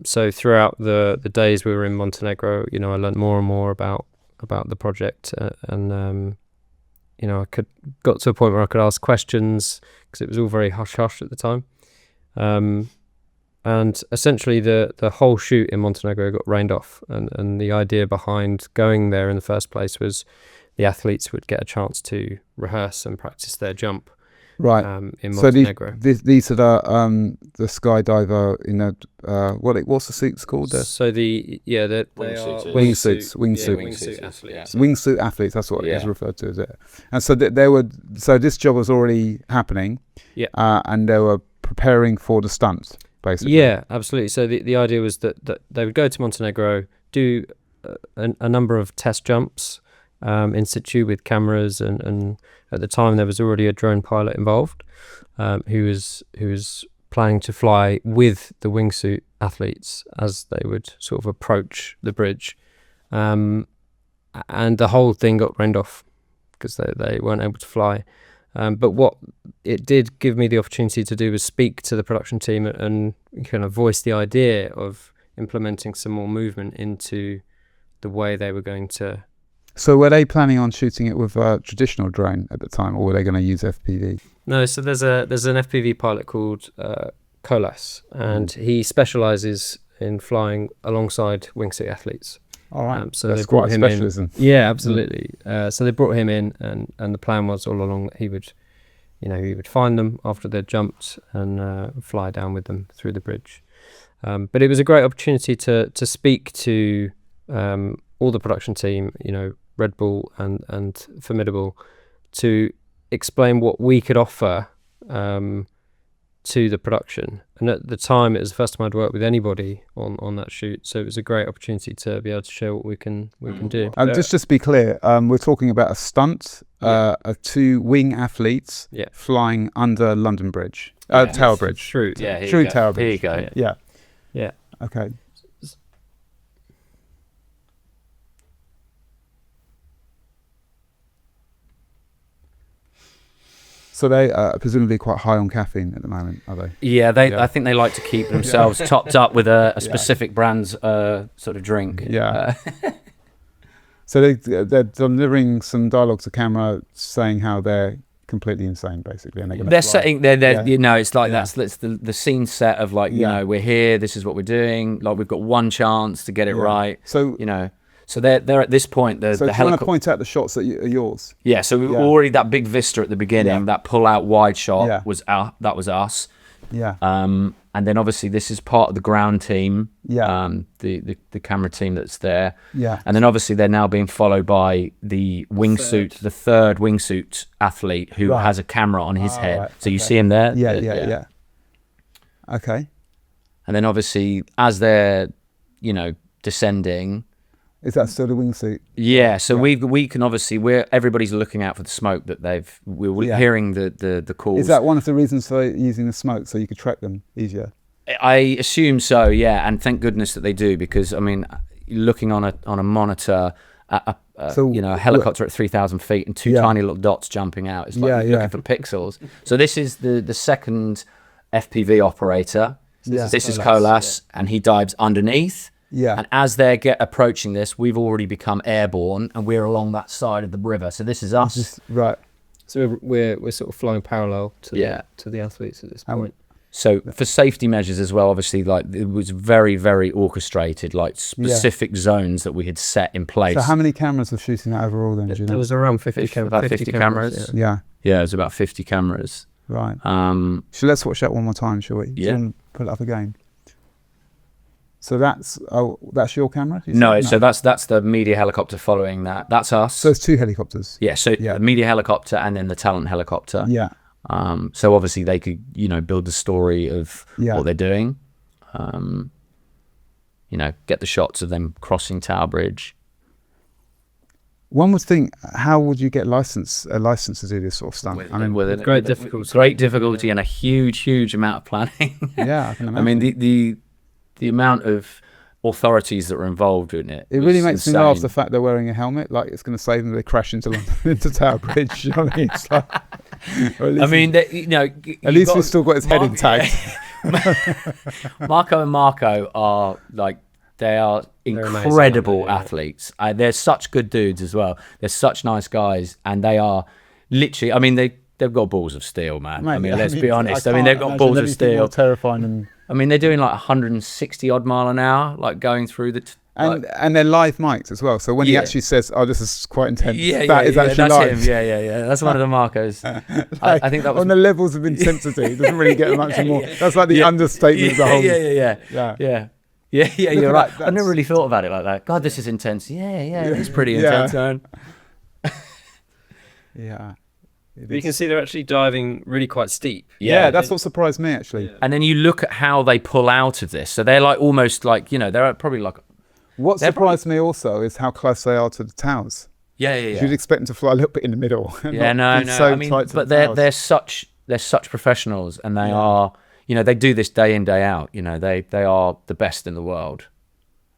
So throughout the days we were in Montenegro, I learned more and more about the project, and I got to a point where I could ask questions, because it was all very hush-hush at the time. And essentially the whole shoot in Montenegro got rained off, and the idea behind going there in the first place was the athletes would get a chance to rehearse and practice their jump. Right. In Montenegro. So these are the skydiver in a what's the suits called? Wingsuit athletes. Wingsuit athletes. That's what it is referred to as it. And so So this job was already happening. Yeah. And they were preparing for the stunt, basically. Yeah, absolutely. So the idea was that they would go to Montenegro, do a number of test jumps in situ with cameras, and at the time there was already a drone pilot involved who was planning to fly with the wingsuit athletes as they would sort of approach the bridge, and the whole thing got rained off because they weren't able to fly. But what it did give me the opportunity to do was speak to the production team and kind of voice the idea of implementing some more movement into the way they were going to. So were they planning on shooting it with a traditional drone at the time, or were they going to use FPV? No, so there's an FPV pilot called Colas, and he specialises in flying alongside wingsuit athletes. All right, so that's they brought quite a him specialism. in. Yeah, absolutely. So they brought him in, and the plan was all along that he would find them after they'd jumped and fly down with them through the bridge. But it was a great opportunity to speak to all the production team, Redbull and Formidable, to explain what we could offer to the production. And at the time, it was the first time I'd worked with anybody on that shoot, so it was a great opportunity to be able to show what we can do. Just to be clear, we're talking about a stunt, of 2 wing athletes flying under London Bridge, Tower Bridge. True. Yeah, True Tower Bridge. Here you go. Yeah. Yeah. Okay. So they are presumably quite high on caffeine at the moment, are they? Yeah, I think they like to keep themselves topped up with a specific brand's sort of drink. Yeah. So they're delivering some dialogue to camera saying how they're completely insane, basically, and they're setting. They're you know, it's like that's the scene set of like you know, we're here. This is what we're doing. Like we've got one chance to get it right. So you know. So they're at this point. So do you want to point out the shots that are yours? Yeah. So we've already that big vista at the beginning. That pull-out wide shot was that was us. Yeah. And then obviously this is part of the ground team. Yeah. The camera team that's there. Yeah. And then obviously they're now being followed by the wingsuit, the third wingsuit athlete who has a camera on his head. Right. So you see him there. Yeah. Okay. And then obviously as they're descending. Is that still the wingsuit? Yeah, so we can obviously everybody's looking out for the smoke that we're hearing the calls. Is that one of the reasons for using the smoke, so you could track them easier? I assume so, yeah, and thank goodness that they do, because I mean, looking on a monitor, a helicopter at 3,000 feet and 2 tiny little dots jumping out, it's like looking for pixels. So this is the second FPV operator. This is Colas, and he dives underneath. Yeah. And as they get approaching this, we've already become airborne, and we're along that side of the river. So this is us. Right. So we're sort of flying parallel to the athletes at this point. So for safety measures as well, obviously, like it was very, very orchestrated, like specific zones that we had set in place. So how many cameras were shooting that overall then? Do you know? There was around 50 cameras. Yeah, it was about 50 cameras. Right. So let's watch that one more time, shall we? Yeah. Put it up again. So that's your camera? So that's the media helicopter following that. That's us. So it's 2 helicopters. Yeah. So the media helicopter and then the talent helicopter. Yeah. So obviously they could build the story of what they're doing. Get the shots of them crossing Tower Bridge. One would think, how would you get a license to do this sort of stuff? With great difficulty and a huge amount of planning. Yeah, I can imagine. I mean the amount of authorities that were involved in it. It really makes me laugh, the fact they're wearing a helmet, like it's going to save them if they crash into Tower Bridge. You know what I mean? It's like, at least we've still got his head intact. Marco and Marco are like, they are incredible athletes. They're such good dudes as well. They're such nice guys, and they are literally, I mean, they've got balls of steel, man. Let's be honest. They've got balls of steel. More terrifying than... they're doing like 160 odd mile an hour, like going through the... and they're live mics as well. So when he actually says, "Oh, this is quite intense," that is actually that's live. him. Yeah. That's one of the Marcos. I think that was on the levels of intensity. It doesn't really get much more. That's like the understatement of the whole. Yeah. You're right. I never really thought about it like that. God, this is intense. Yeah. It is pretty intense, man. Yeah. But you can see they're actually diving really quite steep. Yeah, that's what surprised me, actually. And then you look at how they pull out of this. So they're like almost like, they're probably like... What surprised me also is how close they are to the towers. Yeah. You'd expect them to fly a little bit in the middle. No. But they're such professionals, and they are, they do this day in, day out. They are the best in the world.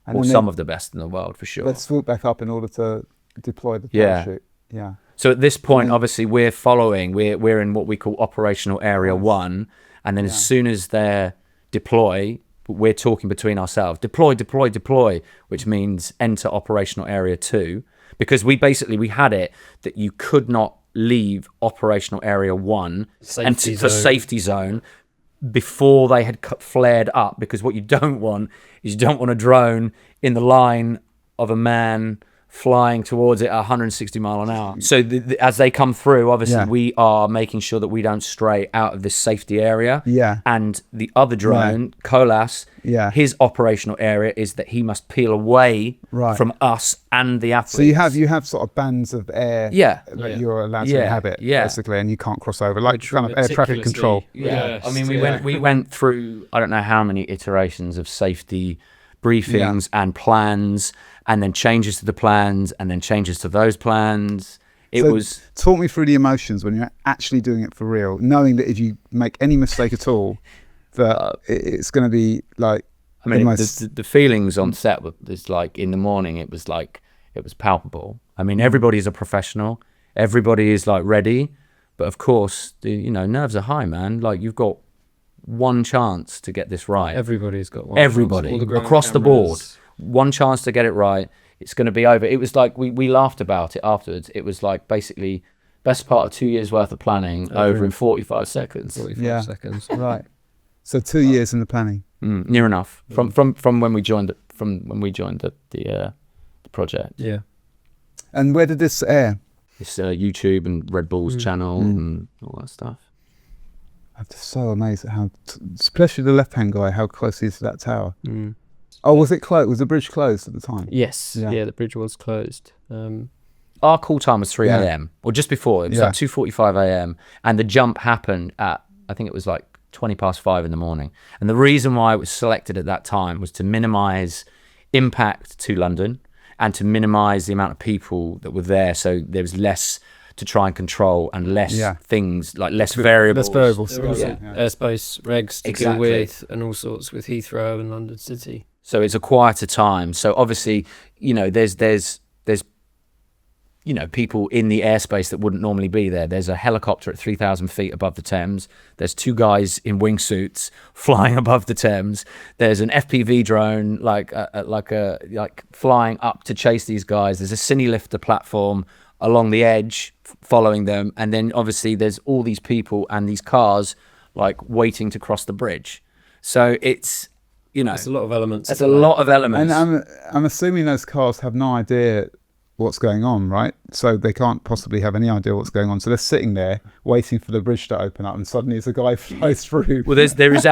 Or some of the best in the world, for sure. Let's swoop back up in order to deploy the parachute. Yeah. So at this point, obviously, we're following. We're in what we call operational area 1, and then as soon as they deploy, we're talking between ourselves. Deploy, which means enter operational area 2, because we had it that you could not leave operational area 1 for safety zone before they had flared up, because what you don't want is a drone in the line of a man flying towards it at 160 mile an hour. So as they come through, obviously we are making sure that we don't stray out of this safety area. Yeah. And the other drone, Colas, his operational area is that he must peel away from us and the athletes. So you have sort of bands of air that you're allowed to inhabit, basically, and you can't cross over, like kind of air traffic control. I mean, we went through, I don't know how many iterations of safety briefings and plans, and then changes to the plans, and then changes to those plans. Talk me through the emotions when you're actually doing it for real, knowing that if you make any mistake at all, that it's going to be like. I mean, the feelings on set was like, in the morning, it was palpable. I mean, everybody's a professional, everybody is like ready, but of course, nerves are high, man. Like, you've got one chance to get this right. Everybody's got one. Everybody across the board, one chance to get it right. It's going to be over. It was like we laughed about it afterwards. It was like basically best part of 2 years worth of planning over in 45 seconds. 45 seconds, right? So 2 years in the planning. Near enough from when we joined the project. Yeah. And where did this air? It's YouTube and Redbull's channel and all that stuff. I'm just so amazed at how, especially the left-hand guy, how close he is to that tower. Oh, was it closed? Was the bridge closed at the time? Yes. Yeah, the bridge was closed. Our call time was 3 a.m. or just before. It was like 2:45 a.m. and the jump happened at, I think it was like 5:20 in the morning. And the reason why it was selected at that time was to minimize impact to London and to minimize the amount of people that were there, so there was less to try and control and less things, like less variables. Less variables. Airspace regs to deal with and all sorts with Heathrow and London City. So it's a quieter time. So obviously, there's people in the airspace that wouldn't normally be there. There's a helicopter at 3,000 feet above the Thames. There's two guys in wingsuits flying above the Thames. There's an FPV drone like flying up to chase these guys. There's a cine lifter platform along the edge following them, and then obviously there's all these people and these cars like waiting to cross the bridge. So it's it's a lot of elements. It's a lot of elements. And I'm assuming those cars have no idea what's going on, right? So they can't possibly have any idea what's going on. So they're sitting there waiting for the bridge to open up, and suddenly as a guy flies through. Well, there is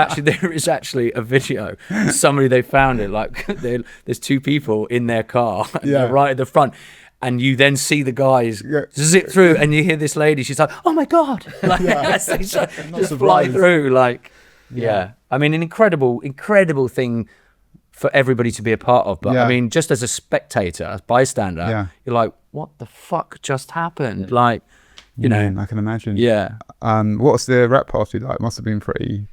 actually a video. Somebody, they found it. Like there's two people in their car, and they're right at the front. And you then see the guys zip through, and you hear this lady. She's like, "Oh my god!" Like, they just fly through. Like, I mean, an incredible thing for everybody to be a part of. But I mean, just as a spectator, as bystander, you're like, "What the fuck just happened?" Like, you know, I can imagine. Yeah. What's the wrap party like? It must have been pretty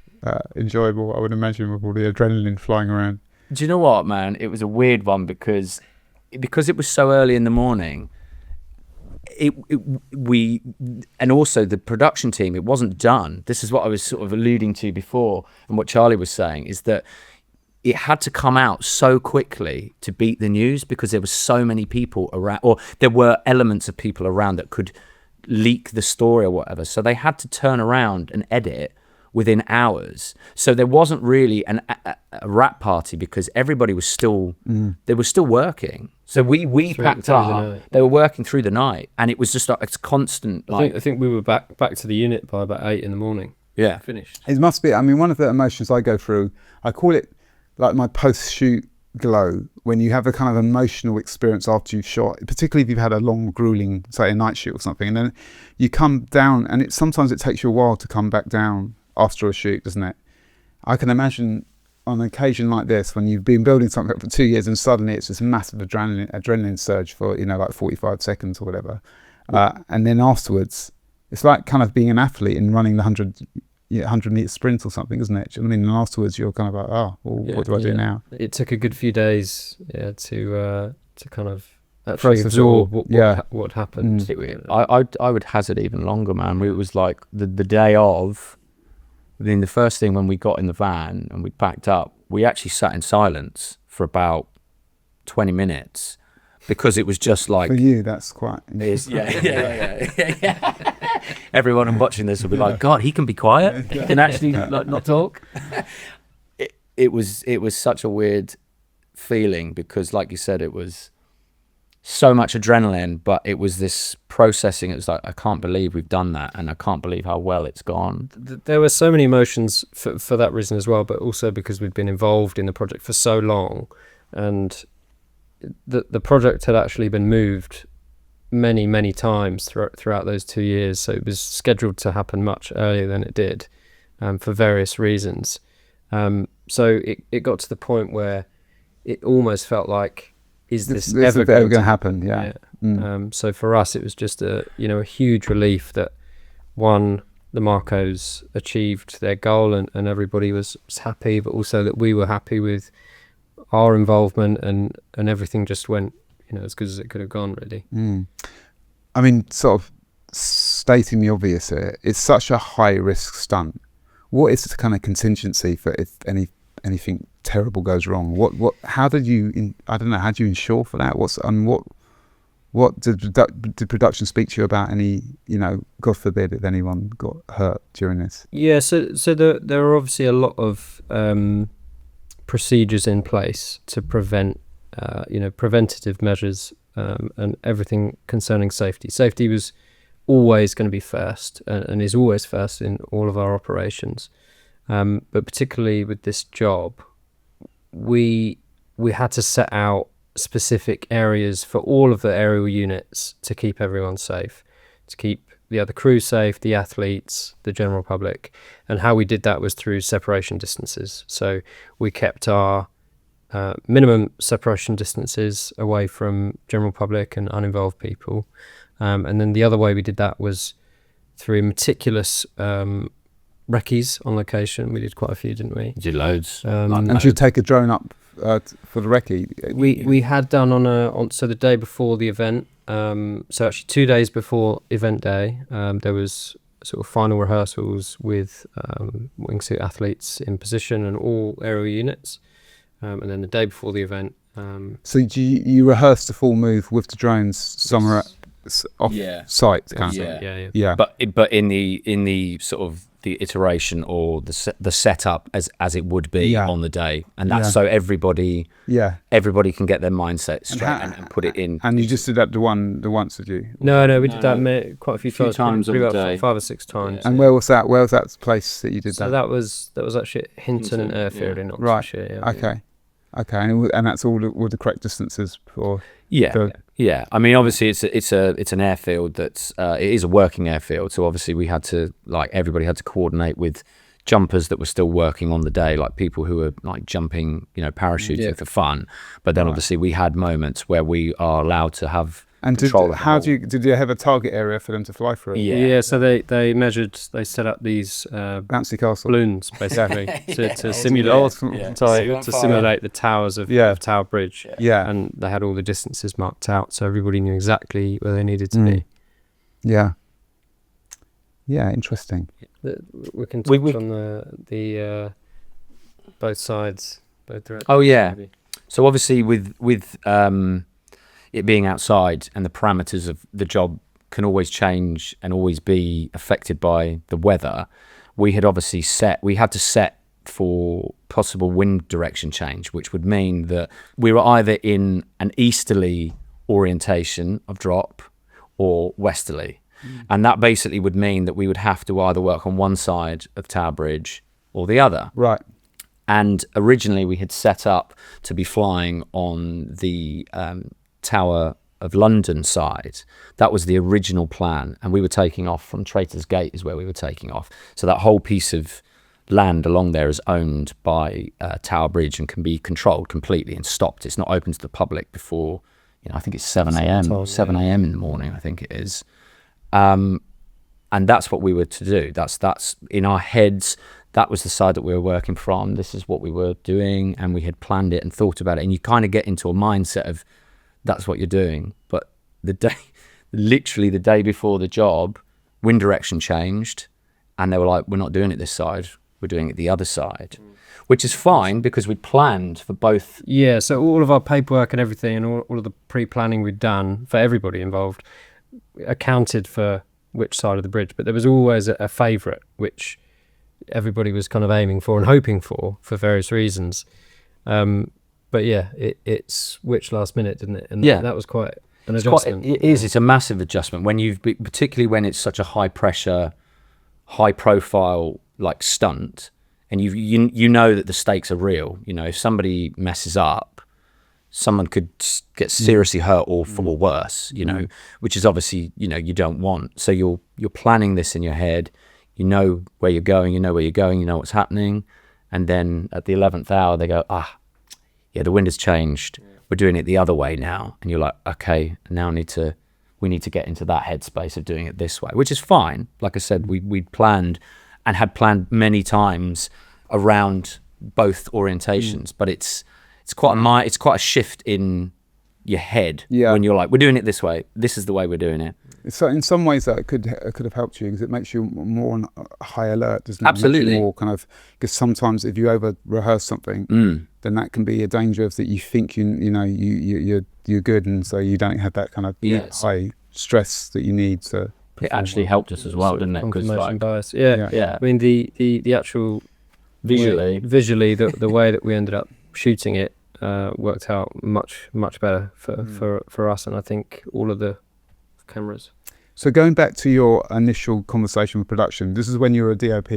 enjoyable, I would imagine, with all the adrenaline flying around. Do you know what, man? It was a weird one because it was so early in the morning. And also the production team, it wasn't done. This is what I was sort of alluding to before, and what Charlie was saying is that it had to come out so quickly to beat the news, because there were so many people around, or there were elements of people around that could leak the story or whatever. So they had to turn around and edit within hours. So there wasn't really a wrap party, because everybody was still they were still working. So we packed up. They were working through the night, and it was just like it's constant. Like, I think we were back to the unit by about 8 in the morning. Yeah, finished. It must be. I mean, one of the emotions I go through, I call it like my post-shoot glow, when you have a kind of emotional experience after you've shot, particularly if you've had a long, grueling, say, a night shoot or something, and then you come down, and sometimes it takes you a while to come back down after a shoot, doesn't it? I can imagine on an occasion like this, when you've been building something up for 2 years and suddenly it's this massive adrenaline surge for, like 45 seconds or whatever. And then afterwards, it's like kind of being an athlete and running the 100-meter sprint or something, isn't it? Do you know what I mean? And afterwards you're kind of like, what do I do now? It took a good few days to kind of actually absorb what happened. I would hazard even longer, man. It was like the day of. Then the first thing, when we got in the van and we packed up, we actually sat in silence for about 20 minutes, because it was just like, for you, that's quite. Yeah. Everyone watching this will be like, God, he can be quiet. He can actually like not talk. It was such a weird feeling, because, like you said, it was so much adrenaline, but it was this processing. It was like, I can't believe we've done that, and I can't believe how well it's gone. There were so many emotions for that reason as well, but also because we'd been involved in the project for so long, and the project had actually been moved many times throughout those 2 years. So it was scheduled to happen much earlier than it did, for various reasons. So it got to the point where it almost felt like, is this ever going to happen? Yeah. So for us, it was just a huge relief that, one, the Marcos achieved their goal and everybody was happy, but also that we were happy with our involvement, and everything just went as good as it could have gone, really. I mean, sort of stating the obvious here, it's such a high risk stunt. What is the kind of contingency for if anything terrible goes wrong? How did you how do you insure for that? What did production speak to you about? Any, God forbid, if anyone got hurt during this? Yeah, so there are obviously a lot of procedures in place to prevent, preventative measures, and everything concerning safety. Safety was always going to be first, and is always first in all of our operations. But particularly with this job, we had to set out specific areas for all of the aerial units to keep everyone safe, to keep the other crew safe, the athletes, the general public. And how we did that was through separation distances. So we kept our minimum separation distances away from general public and uninvolved people. And then the other way we did that was through meticulous recce's on location. We did quite a few, didn't we? Did loads. And did you take a drone up for the recce? We had done so the day before the event. So actually 2 days before event day, there was sort of final rehearsals with wingsuit athletes in position and all aerial units. And then the day before the event. So you rehearsed the full move with the drones somewhere off site, kind of. Yeah. But in the sort of the iteration or the setup as it would be on the day, and that's so everybody can get their mindset straight and put it in. And you just did that the once, did you? No, we did that quite a few times on the about day. 5 or 6 times. And where was that? Where was that place that you did that? So that was actually at Hinton Airfield in Oxfordshire. Right. Okay, and that's all the correct distances for. Yeah. I mean, obviously, it's an airfield that's it is a working airfield. So obviously, we had to everybody had to coordinate with jumpers that were still working on the day, like people who were like jumping, parachuting for fun. But then obviously, we had moments where we are allowed to have. And did you have a target area for them to fly through? Yeah. So they set up these bouncy castle balloons basically to simulate the towers of Tower Bridge. Yeah. And they had all the distances marked out, so everybody knew exactly where they needed to be. Yeah. Yeah. Interesting. We can touch on the both sides, both directions. Oh yeah. Maybe. So obviously with it being outside and the parameters of the job can always change and always be affected by the weather, we had to set for possible wind direction change, which would mean that we were either in an easterly orientation of drop or westerly. And that basically would mean that we would have to either work on one side of Tower Bridge or the other. Right. And originally we had set up to be flying on the Tower of London side. That was the original plan, and we were taking off from Traitor's Gate is where we were taking off. So that whole piece of land along there is owned by Tower Bridge and can be controlled completely and stopped. It's not open to the public before, I think it's 7 a.m. in the morning, I think it is. And that's what we were to do. That's in our heads. That was the side that we were working from. This is what we were doing, and we had planned it and thought about it. And you kind of get into a mindset of that's what you're doing. But literally the day before the job, wind direction changed, and they were like, we're not doing it this side, we're doing it the other side, which is fine because we'd planned for both. Yeah, so all of our paperwork and everything and all of the pre-planning we'd done for everybody involved accounted for which side of the bridge, but there was always a favourite which everybody was kind of aiming for and hoping for various reasons. But yeah, it switched last minute, didn't it? And that was quite an It's adjustment. it is. It's a massive adjustment when particularly when it's such a high pressure, high profile like stunt, and you know that the stakes are real. You know, if somebody messes up, someone could get seriously hurt or worse. You know, which is obviously you don't want. So you're planning this in your head. You know where you're going. You know where you're going. You know what's happening, and then at the 11th hour they go, yeah, the wind has changed. We're doing it the other way now. And you're like, okay, now we need to get into that headspace of doing it this way, which is fine. Like I said, we'd planned and had planned many times around both orientations, but it's quite a shift in your head when you're like, we're doing it this way. This is the way we're doing it. So in some ways that could have helped you, because it makes you more on high alert, doesn't it? Absolutely. It makes you more kind of, because sometimes if you over rehearse something, then that can be a danger of that you think you're good, and so you don't have that kind of high stress that you need to. It actually helped us as well, didn't it? Confirmation bias. Yeah. I mean the actual visually the way that we ended up shooting it worked out much better for us, and I think all of the cameras. So going back to your initial conversation with production, this is when you were a DOP,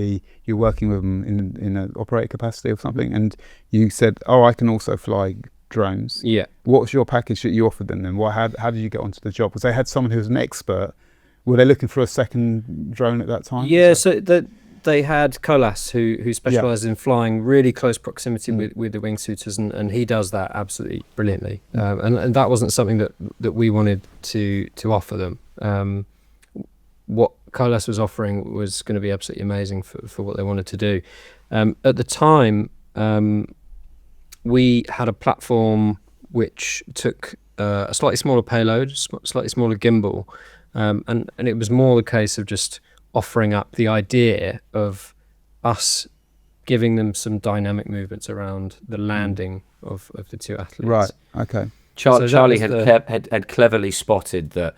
you're working with them in an operator capacity or something, and you said, I can also fly drones. Yeah. What was your package that you offered them then? How did you get onto the job? Because they had someone who was an expert. Were they looking for a second drone at that time? Yeah, so they had Colas who specialises in flying really close proximity with the wingsuiters, and he does that absolutely brilliantly. And that wasn't something that we wanted to offer them. What Colas was offering was going to be absolutely amazing for what they wanted to do. At the time, we had a platform which took a slightly smaller payload, slightly smaller gimbal, and it was more the case of just offering up the idea of us giving them some dynamic movements around the landing of the two athletes. Right, okay. Charlie had cleverly spotted that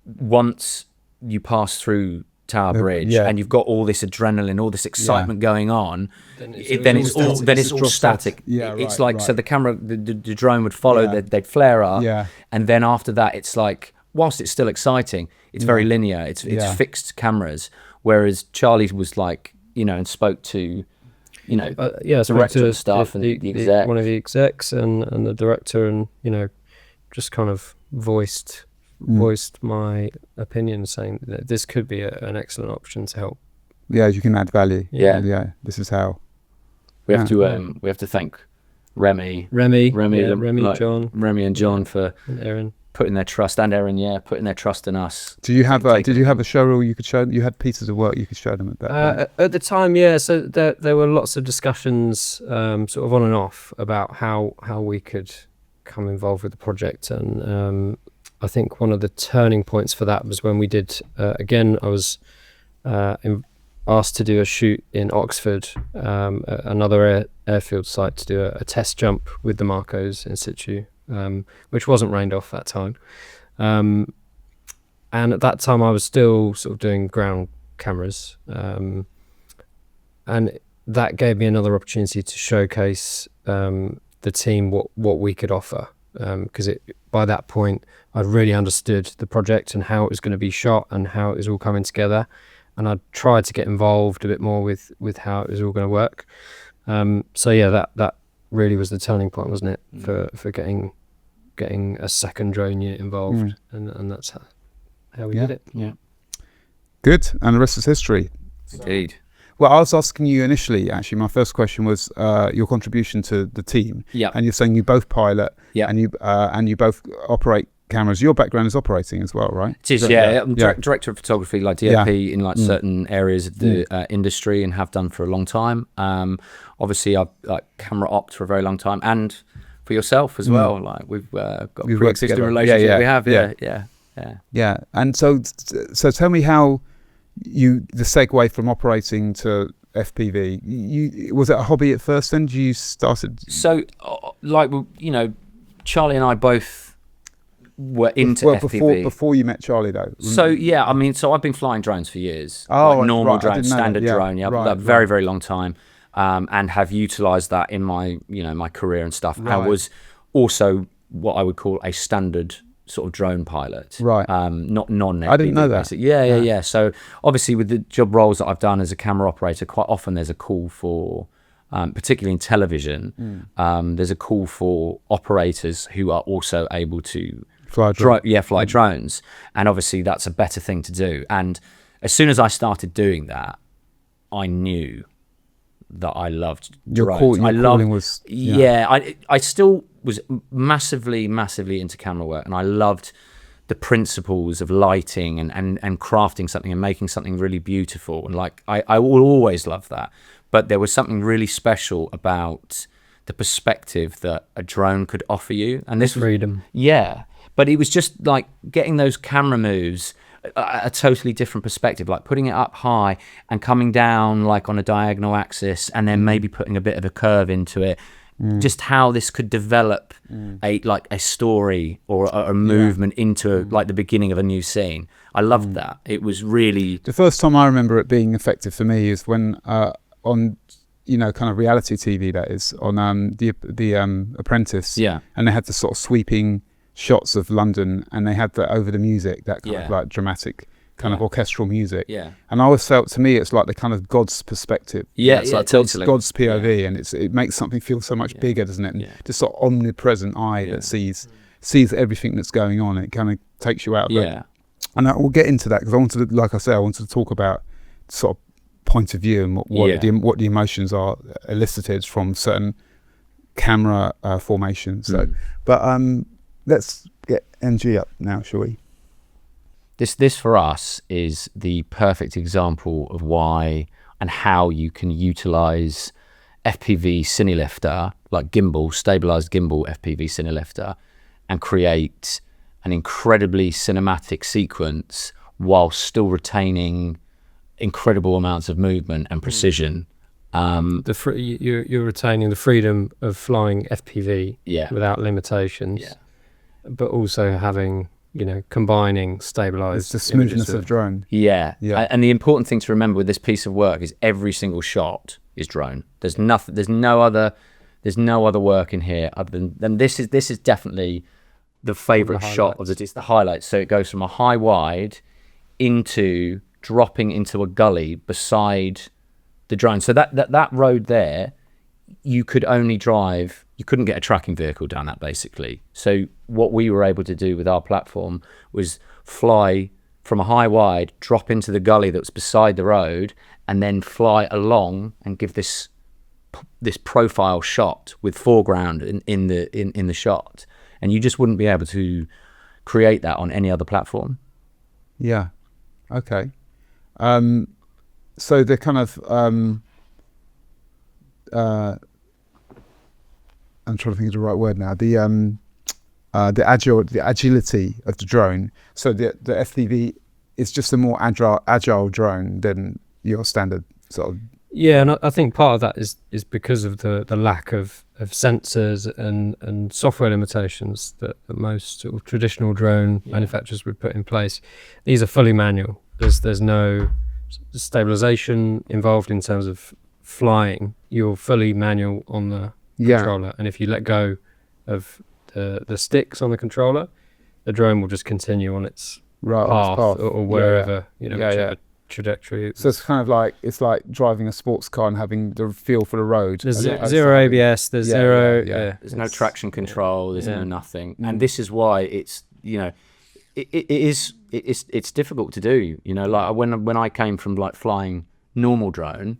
once you pass through Tower Bridge and you've got all this adrenaline, all this excitement going on, then it's all static. It's like so the camera, the drone would follow, they'd flare up, and then after that it's like, whilst it's still exciting, it's very linear. It's fixed cameras. Whereas Charlie was like, and spoke to, director and stuff, and the exec, one of the execs, and the director, and just kind of voiced my opinion, saying that this could be an excellent option to help. Yeah, you can add value. Yeah. This is how we have to thank Remy, John, and John for and Erin. Putting their trust, and Erin, putting their trust in us. Did you have a show reel you could show? You had pieces of work you could show them at that at the time, yeah. So there were lots of discussions, sort of on and off, about how we could come involved with the project, and I think one of the turning points for that was when we did. Again, I was asked to do a shoot in Oxford, another airfield site, to do a test jump with the Marcos in situ. Which wasn't rained off that time, and at that time I was still sort of doing ground cameras, and that gave me another opportunity to showcase the team what we could offer, because by that point I'd really understood the project and how it was going to be shot and how it was all coming together, and I tried to get involved a bit more with how it was all going to work. So yeah, that really was the turning point, wasn't it, for getting a second drone unit involved, and that's how we did it. Yeah, good. And the rest is history. Indeed. Well, I was asking you initially, actually, my first question was your contribution to the team. Yeah. And you're saying you both pilot. Yeah. And you both operate cameras. Your background is operating as well, right? It is, I'm director of photography, like DOP in like certain areas of the industry, and have done for a long time. Obviously, I've camera opt for a very long time, and for yourself as well. Like we've got a pre-existing relationship. We have, yeah. And so tell me how the segue from operating to FPV. Was it a hobby at first? Then you started. So, Charlie and I both were into FPV before you met Charlie, though. So so I've been flying drones for years. Normal drones, standard drone. Very very long time. And have utilised that in my my career and stuff. I was also what I would call a standard sort of drone pilot, Right. Not non-FPV. I didn't know that. Yeah. So obviously with the job roles that I've done as a camera operator, quite often there's a call for, particularly in television, there's a call for operators who are also able to fly drones. And obviously that's a better thing to do. And as soon as I started doing that, I knew that I loved drones. I still was massively into camera work, and I loved the principles of lighting and crafting something and making something really beautiful. And like, I will always love that. But there was something really special about the perspective that a drone could offer you. And this freedom. But it was just like getting those camera moves, a totally different perspective, like putting it up high and coming down like on a diagonal axis, and then maybe putting a bit of a curve into it. Just how this could develop a story or a movement into like the beginning of a new scene. I loved that. It was really the first time I remember it being effective for me is when on kind of reality TV, that is on the Apprentice, and they had the sort of sweeping shots of London, and they had that over the music, that kind of like dramatic kind of orchestral music. And I always felt, to me, it's like the kind of God's perspective. It's like totally. God's POV, and it makes something feel so much bigger, doesn't it? And this sort of omnipresent eye that sees everything that's going on, and it kind of takes you out of it. And we'll get into that, because I wanted to, like I said, I wanted to talk about sort of point of view and what the emotions are elicited from certain camera formations. So, but let's get NG up now, shall we? This for us is the perfect example of why and how you can utilize FPV cinelifter, like gimbal, stabilized gimbal FPV cinelifter, and create an incredibly cinematic sequence while still retaining incredible amounts of movement and precision. You're retaining the freedom of flying FPV without limitations, but also having, combining stabilized. It's the smoothness of drone. And the important thing to remember with this piece of work is every single shot is drone. There's nothing. There's no other work in here other than this is definitely the favorite shot of it's the highlights. So it goes from a high wide into dropping into a gully beside the drone. So that road there, you could only drive. You couldn't get a tracking vehicle down that, basically. So what we were able to do with our platform was fly from a high wide, drop into the gully that was beside the road, and then fly along and give this profile shot with foreground in the shot. And you just wouldn't be able to create that on any other platform. Yeah. Okay. So they're kind of I'm trying to think of the right word now. The agility of the drone. So the FPV is just a more agile drone than your standard sort of. Yeah, and I think part of that is because of the lack of sensors and software limitations that most sort of traditional drone manufacturers would put in place. These are fully manual. There's no stabilization involved in terms of flying. You're fully manual on the controller, and if you let go of the sticks on the controller, the drone will just continue on its path or wherever whichever trajectory. So it's kind of like driving a sports car and having the feel for the road. There's zero ABS. There's zero. There's no traction control. There's no nothing, and this is why it's it's difficult to do. Like when I came from like flying normal drone.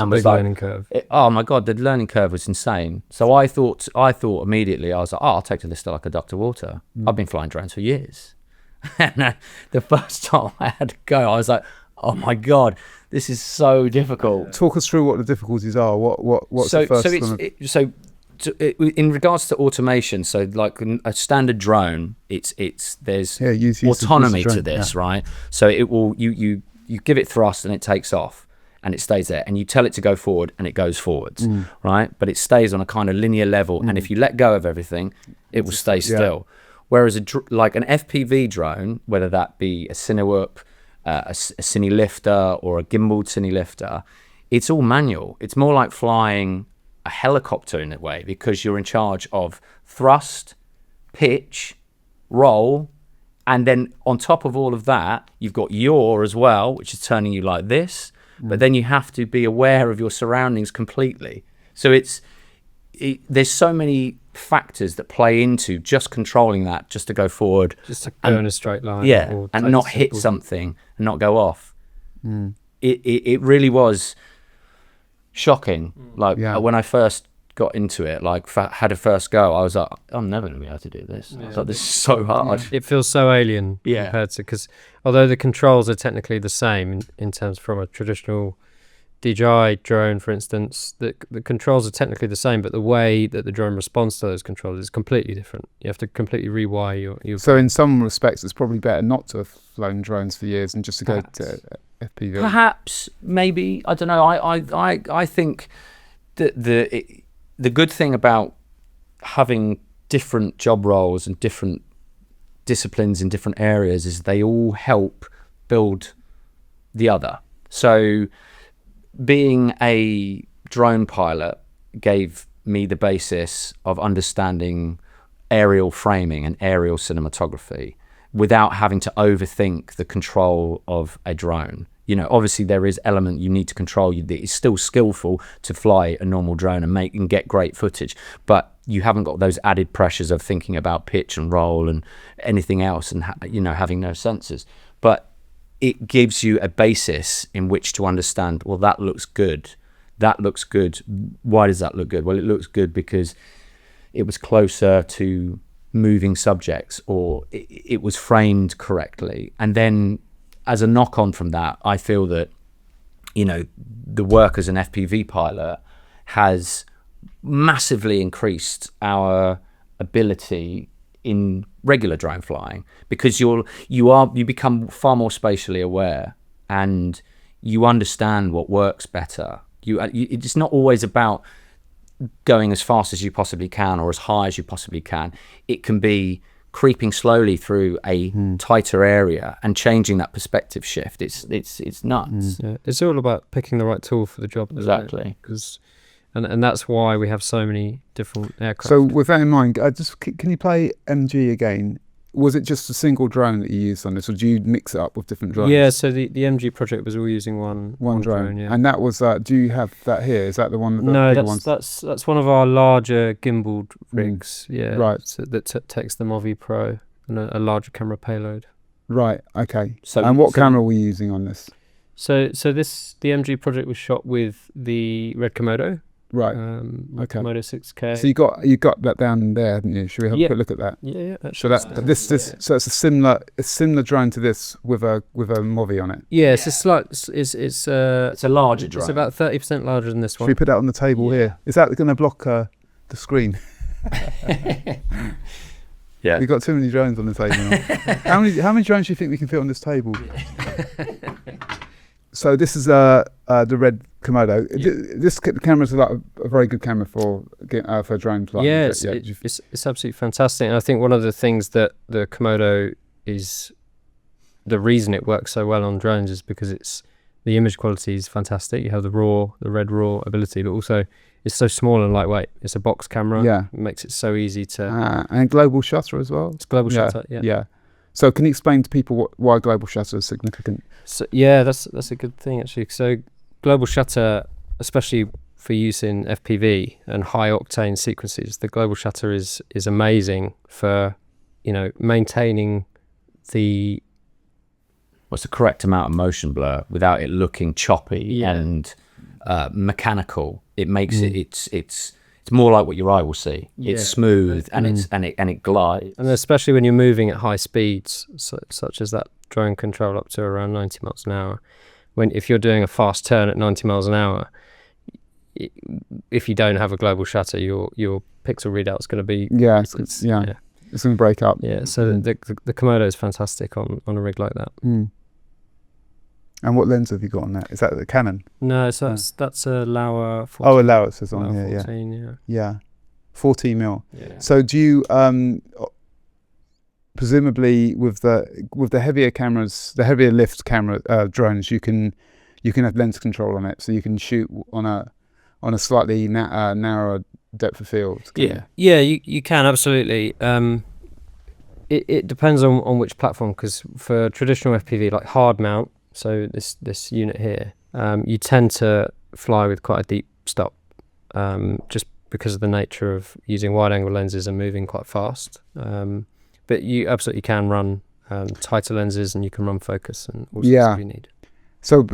And big learning curve. Oh my God, the learning curve was insane. So I thought immediately, I was like, I'll take to this like a duck to water. I've been flying drones for years. And the first time I had to go, I was like, oh my God, this is so difficult. Talk us through what the difficulties are. What's the first in regards to automation, so like a standard drone, there's autonomy to this, right? So it will you give it thrust and it takes off. And it stays there, and you tell it to go forward and it goes forwards, right? But it stays on a kind of linear level, and if you let go of everything, it will stay still. Whereas like an FPV drone, whether that be a Cinewhoop, a Cinelifter or a gimbal Cinelifter, it's all manual. It's more like flying a helicopter in a way, because you're in charge of thrust, pitch, roll, and then on top of all of that, you've got yaw as well, which is turning you like this. But then you have to be aware of your surroundings completely. So there's so many factors that play into just controlling that, just to go forward, just to go in a straight line, or and not hit something and not go off. It really was shocking. Like when I first got into it, like had a first go, I was like, I'm never gonna be able to do this. I was like, this is so hard. It feels so alien compared to, because although the controls are technically the same in terms from a traditional DJI drone, for instance, the controls are technically the same, but the way that the drone responds to those controls is completely different. You have to completely rewire your So in some respects, it's probably better not to have flown drones for years and just to go to FPV. Perhaps, maybe, I don't know. I think that the good thing about having different job roles and different disciplines in different areas is they all help build the other. So being a drone pilot gave me the basis of understanding aerial framing and aerial cinematography without having to overthink the control of a drone. You know, obviously there is element you need to control. It's still skillful to fly a normal drone and get great footage, but you haven't got those added pressures of thinking about pitch and roll and anything else, and having no sensors. But it gives you a basis in which to understand, well, that looks good. That looks good. Why does that look good? Well, it looks good because it was closer to moving subjects, or it was framed correctly. And then as a knock-on from that, I feel that, the work as an FPV pilot has massively increased our ability in regular drone flying, because you become far more spatially aware and you understand what works better. It's not always about going as fast as you possibly can or as high as you possibly can. It can be creeping slowly through a tighter area and changing that perspective shift. It's nuts. Yeah. It's all about picking the right tool for the job. Exactly. And that's why we have so many different aircraft. So with that in mind, can you play MG again? Was it just a single drone that you used on this, or do you mix it up with different drones? Yeah, so the MG project was all using one drone. Yeah. And that was, do you have that here? Is that the one? No, that's one of our larger gimbal rigs. Yeah, right. So that takes the Movi Pro and a larger camera payload. Right. Okay. And what camera were you using on this? So the MG project was shot with the Red Komodo. Right. Okay. Komodo 6K. So you got that down there, haven't you? Should we have a quick look at that? Yeah. So so it's a similar drone to this with a Movi on it. Yeah, it's a larger drone. It's about 30% larger than this one. Should we put that on the table here? Is that going to block the screen? Yeah. We've got too many drones on the table now. How many drones do you think we can fit on this table? So this is the Red Komodo. Yeah. This camera is a very good camera for drones. It's absolutely fantastic. And I think one of the things that the Komodo is, the reason it works so well on drones is because the image quality is fantastic. You have the red raw ability, but also it's so small and lightweight. It's a box camera. Yeah, it makes it so easy to. And global shutter as well. It's global shutter. Yeah. So can you explain to people why global shutter is significant? So yeah, that's a good thing actually. So global shutter, especially for use in FPV and high octane sequences, the global shutter is amazing for maintaining what's the correct amount of motion blur without it looking choppy and mechanical. It makes it's more like what your eye will see. It's smooth and it glides. And especially when you're moving at high speeds, such as that drone control up to around 90 miles an hour. If you're doing a fast turn at 90 miles an hour, if you don't have a global shutter, your pixel readout is going to be it's going to break up. Yeah, so the Komodo is fantastic on a rig like that. And what lens have you got on that? Is that the Canon? No, so that's a Lauer 14. Oh, a Lauer, it says on here. 14, yeah. 14 mil. Yeah. So do you presumably with the heavier cameras, the heavier lift camera drones, you can have lens control on it, so you can shoot on a slightly narrower depth of field. Yeah, you can absolutely. It depends on which platform, because for traditional FPV, like hard mount, so this unit here, you tend to fly with quite a deep stop, just because of the nature of using wide angle lenses and moving quite fast. But you absolutely can run tighter lenses, and you can run focus and all sorts if you need. So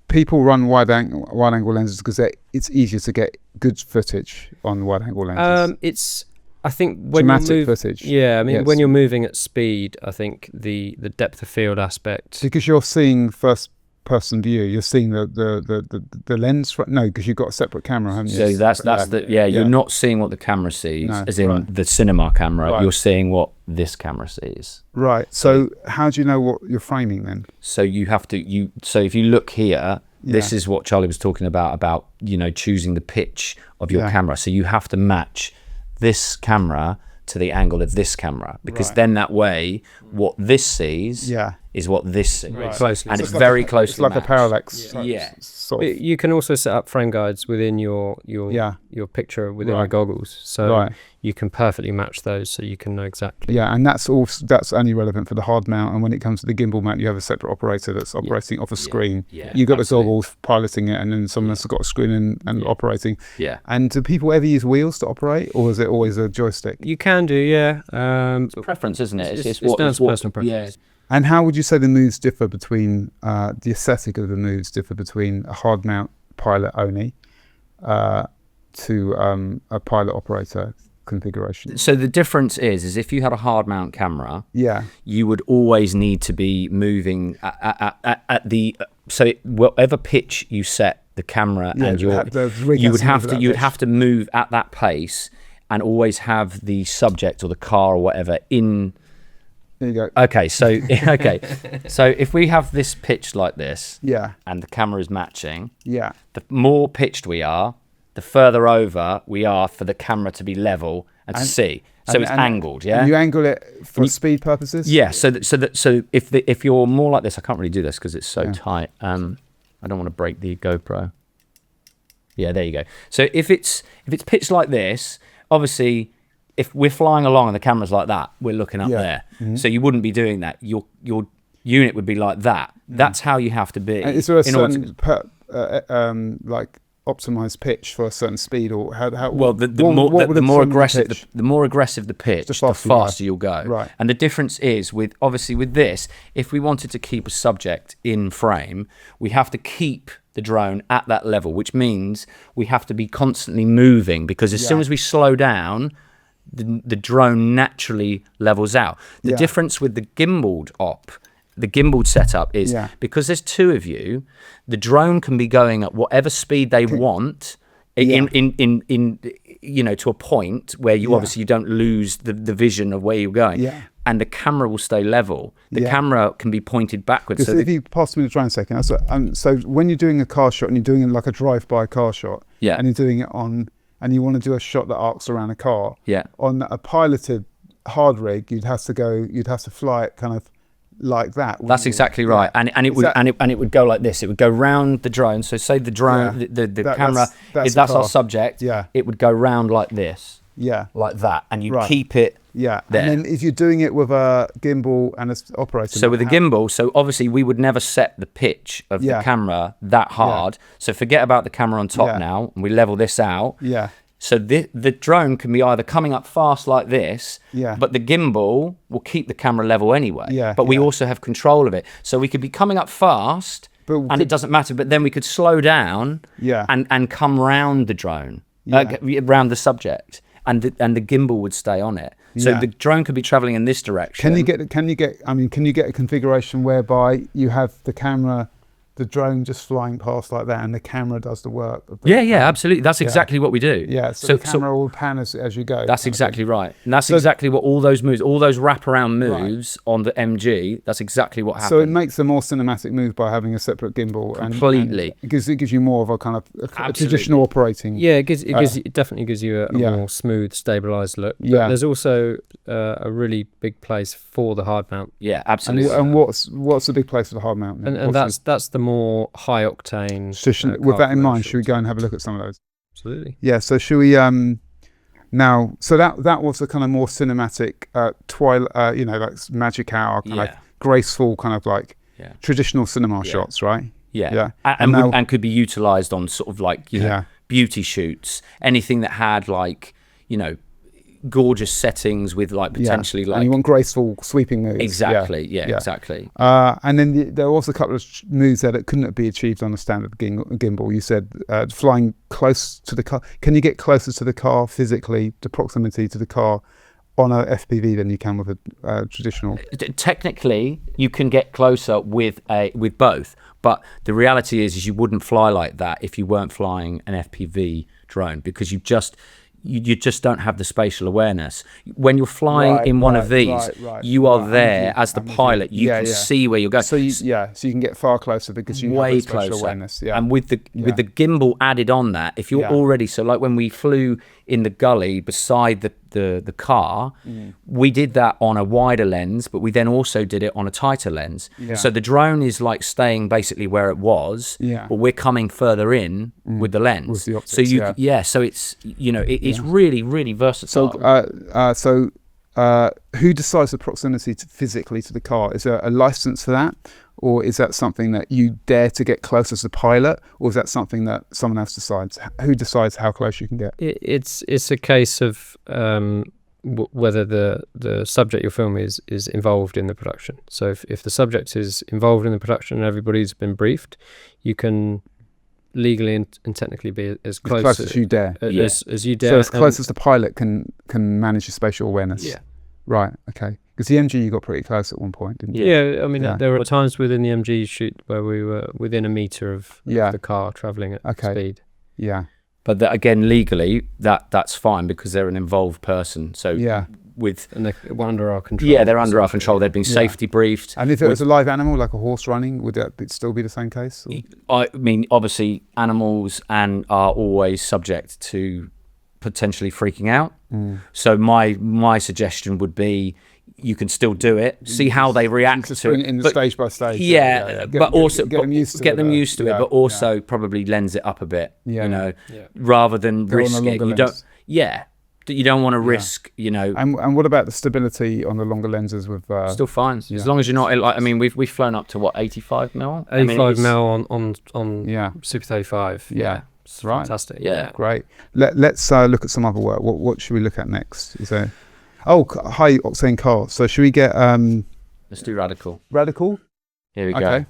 people run wide angle lenses because it's easier to get good footage on wide angle lenses. I think when dramatic footage. Yeah, I mean, when you're moving at speed, I think the depth of field aspect. Because you're seeing first person view, you're seeing the lens. No, because you've got a separate camera, haven't you? So that's you're not seeing what the camera sees, as in the cinema camera. Right. You're seeing what this camera sees. Right. So how do you know what you're framing then? So you have to so if you look here, this is what Charlie was talking about choosing the pitch of your camera. So you have to match this camera to the angle of this camera, because then that way what this sees is what this sees. Very closely. And it's very closely It's like matched. a parallax. But you can also set up frame guides within your picture within the goggles, so you can perfectly match those, so you can know exactly. Yeah, and that's only relevant for the hard mount. And when it comes to the gimbal mount, you have a separate operator that's operating off a screen. You've got the goggles piloting it, and then someone else has got a screen and operating. Yeah. And do people ever use wheels to operate, or is it always a joystick? You can do, It's preference, isn't it? It's down to personal preference. Yeah. And how would you say the moves differ between the aesthetic of the moves differ between a hard mount pilot only to a pilot operator configuration? So the difference is if you had a hard mount camera, you would always need to be moving at the whatever pitch you set the camera and you would have to move at that pace, and always have the subject or the car or whatever in. There you go. Okay, so so if we have this pitched like this, and the camera is matching, the more pitched we are, the further over we are for the camera to be level and to see. So it's angled, And you angle it for speed purposes. Yeah. So if you're more like this, I can't really do this because it's so tight. I don't want to break the GoPro. Yeah, there you go. So if it's pitched like this, obviously, if we're flying along and the camera's like that, we're looking up there. So you wouldn't be doing that. Your unit would be like that. That's how you have to be. And is there a certain like optimized pitch for a certain speed, or how? Well, the more aggressive the pitch, the faster you'll go. Right. And the difference is with this, if we wanted to keep a subject in frame, we have to keep the drone at that level, which means we have to be constantly moving, because as soon as we slow down, the drone naturally levels out. The difference with the gimbaled the gimbaled setup is because there's two of you, the drone can be going at whatever speed they want in to a point where you obviously you don't lose the vision of where you're going. And the camera will stay level. The camera can be pointed backwards. So if you pass me the drone a second, so when you're doing a car shot and you're doing like a drive-by car shot, and you're doing it on, and you want to do a shot that arcs around a car, on a piloted hard rig, you'd have to fly it kind of like that. That's exactly right. And it would go like this. It would go round the drone. So say the drone, the camera, that's our subject. It would go round like this. Like that, and you keep it there. And then if you're doing it with a gimbal and an operator. So with a gimbal, so obviously we would never set the pitch of the camera that hard. So forget about the camera on top now, and we level this out. So the drone can be either coming up fast like this, but the gimbal will keep the camera level anyway. But we also have control of it. So we could be coming up fast, and it doesn't matter, but then we could slow down and come round the drone, around the subject. And the gimbal would stay on it, so the drone could be traveling in this direction. Can you get a configuration whereby you have the drone just flying past like that, and the camera does the work? Absolutely. That's exactly what we do. So the camera will pan as you go. That's exactly right, and that's exactly what all those wraparound moves on the MG. That's exactly what happens. So it makes a more cinematic move by having a separate gimbal. Completely. And it gives you more of a kind of a traditional operating. Yeah, it definitely gives you a more smooth, stabilized look. But there's also a really big place for the hard mount. Yeah, absolutely. And what's the big place for the hard mount? And that's the more high octane. With that in mind, should we go and have a look at some of those? Absolutely. Yeah. So should we? Now, so that was a kind of more cinematic twilight, like magic hour kind of graceful kind of like traditional cinema shots, right? Yeah. And could be utilized on sort of like, beauty shoots, anything that had like, gorgeous settings with like potentially like, and you want graceful sweeping moves. Exactly. Exactly. And then there was a couple of moves there that couldn't be achieved on a standard gimbal. You said flying close to the car. Can you get closer to the car physically, the proximity to the car on a FPV than you can with a traditional? Technically, you can get closer with both, but the reality is you wouldn't fly like that if you weren't flying an FPV drone, because you just don't have the spatial awareness. When you're flying in one of these, you are there as the pilot. You can see where you're going. So you can get far closer because you have the spatial awareness. Yeah. And with the gimbal added on that, if you're already, so like when we flew in the gully beside the car, we did that on a wider lens, but we then also did it on a tighter lens. So the drone is like staying basically where it was, but we're coming further in with the lens. With the optics, so it's it's really, really versatile. So who decides the proximity physically to the car? Is there a license for that? Or is that something that you dare to get close as a pilot? Or is that something that someone else decides? Who decides how close you can get? It's a case of whether the subject you're filming is involved in the production. So if the subject is involved in the production and everybody's been briefed, you can legally and technically be as close as you dare. As you dare. So as close as the pilot can manage your spatial awareness. Yeah. Right, okay. Because the MG you got pretty close at one point, didn't you? Yeah, I mean, there were times within the MG shoot where we were within a metre of the car travelling at speed. Yeah. But again, legally, that's fine because they're an involved person. So and they're under our control. Yeah, they're under our control. They've been safety briefed. And if it was a live animal, like a horse running, would that still be the same case? I mean, obviously, animals are always subject to potentially freaking out. So my suggestion would be you can still do it, see how they react to it in the stage by stage. But also get them used to it, but also probably lens it up a bit, rather than risk it. You don't want to risk, And what about the stability on the longer lenses with? Still fine, as long as you're not like. I mean, we've flown up to what 85 mil. 85 mil on Super 35. Yeah. It's fantastic. Yeah, great. Let's look at some other work. What should we look at next? Is there? Oh, high octane car. So should we get? Let's do radical. Radical. Here we go.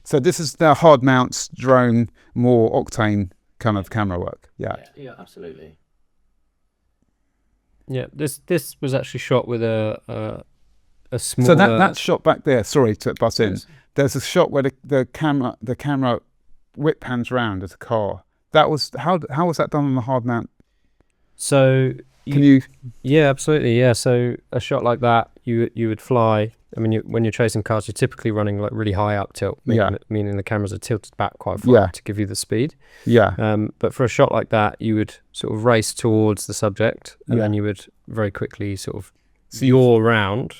So this is the hard mounts drone, more octane kind of camera work. Yeah, absolutely. Yeah, this was actually shot with a small. So that shot back there. Sorry to butt in. There's a shot where the camera whip pans round as a car. That was how was that done on the hard mount? So can you? Yeah, absolutely. Yeah. So a shot like that, you would fly. I mean, when you're chasing cars, you're typically running like really high up tilt, meaning the cameras are tilted back quite far to give you the speed. Yeah. But for a shot like that, you would sort of race towards the subject, and then you would very quickly sort of yaw round.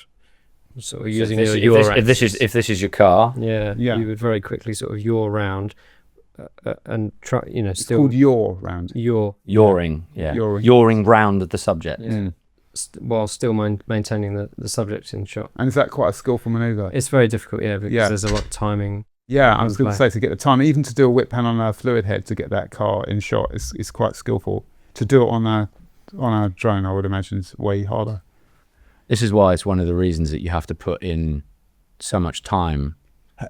Sort of using your yaw. If this is your car, you would very quickly sort of yaw round. And try, it's still called yaw round. Yawing round the subject, while still maintaining the subject in shot. And is that quite a skillful maneuver? It's very difficult, because there's a lot of timing. Yeah, I was going to say, to get the time, even to do a whip pan on a fluid head to get that car in shot is quite skillful. To do it on a drone, I would imagine, is way harder. This is why it's one of the reasons that you have to put in so much time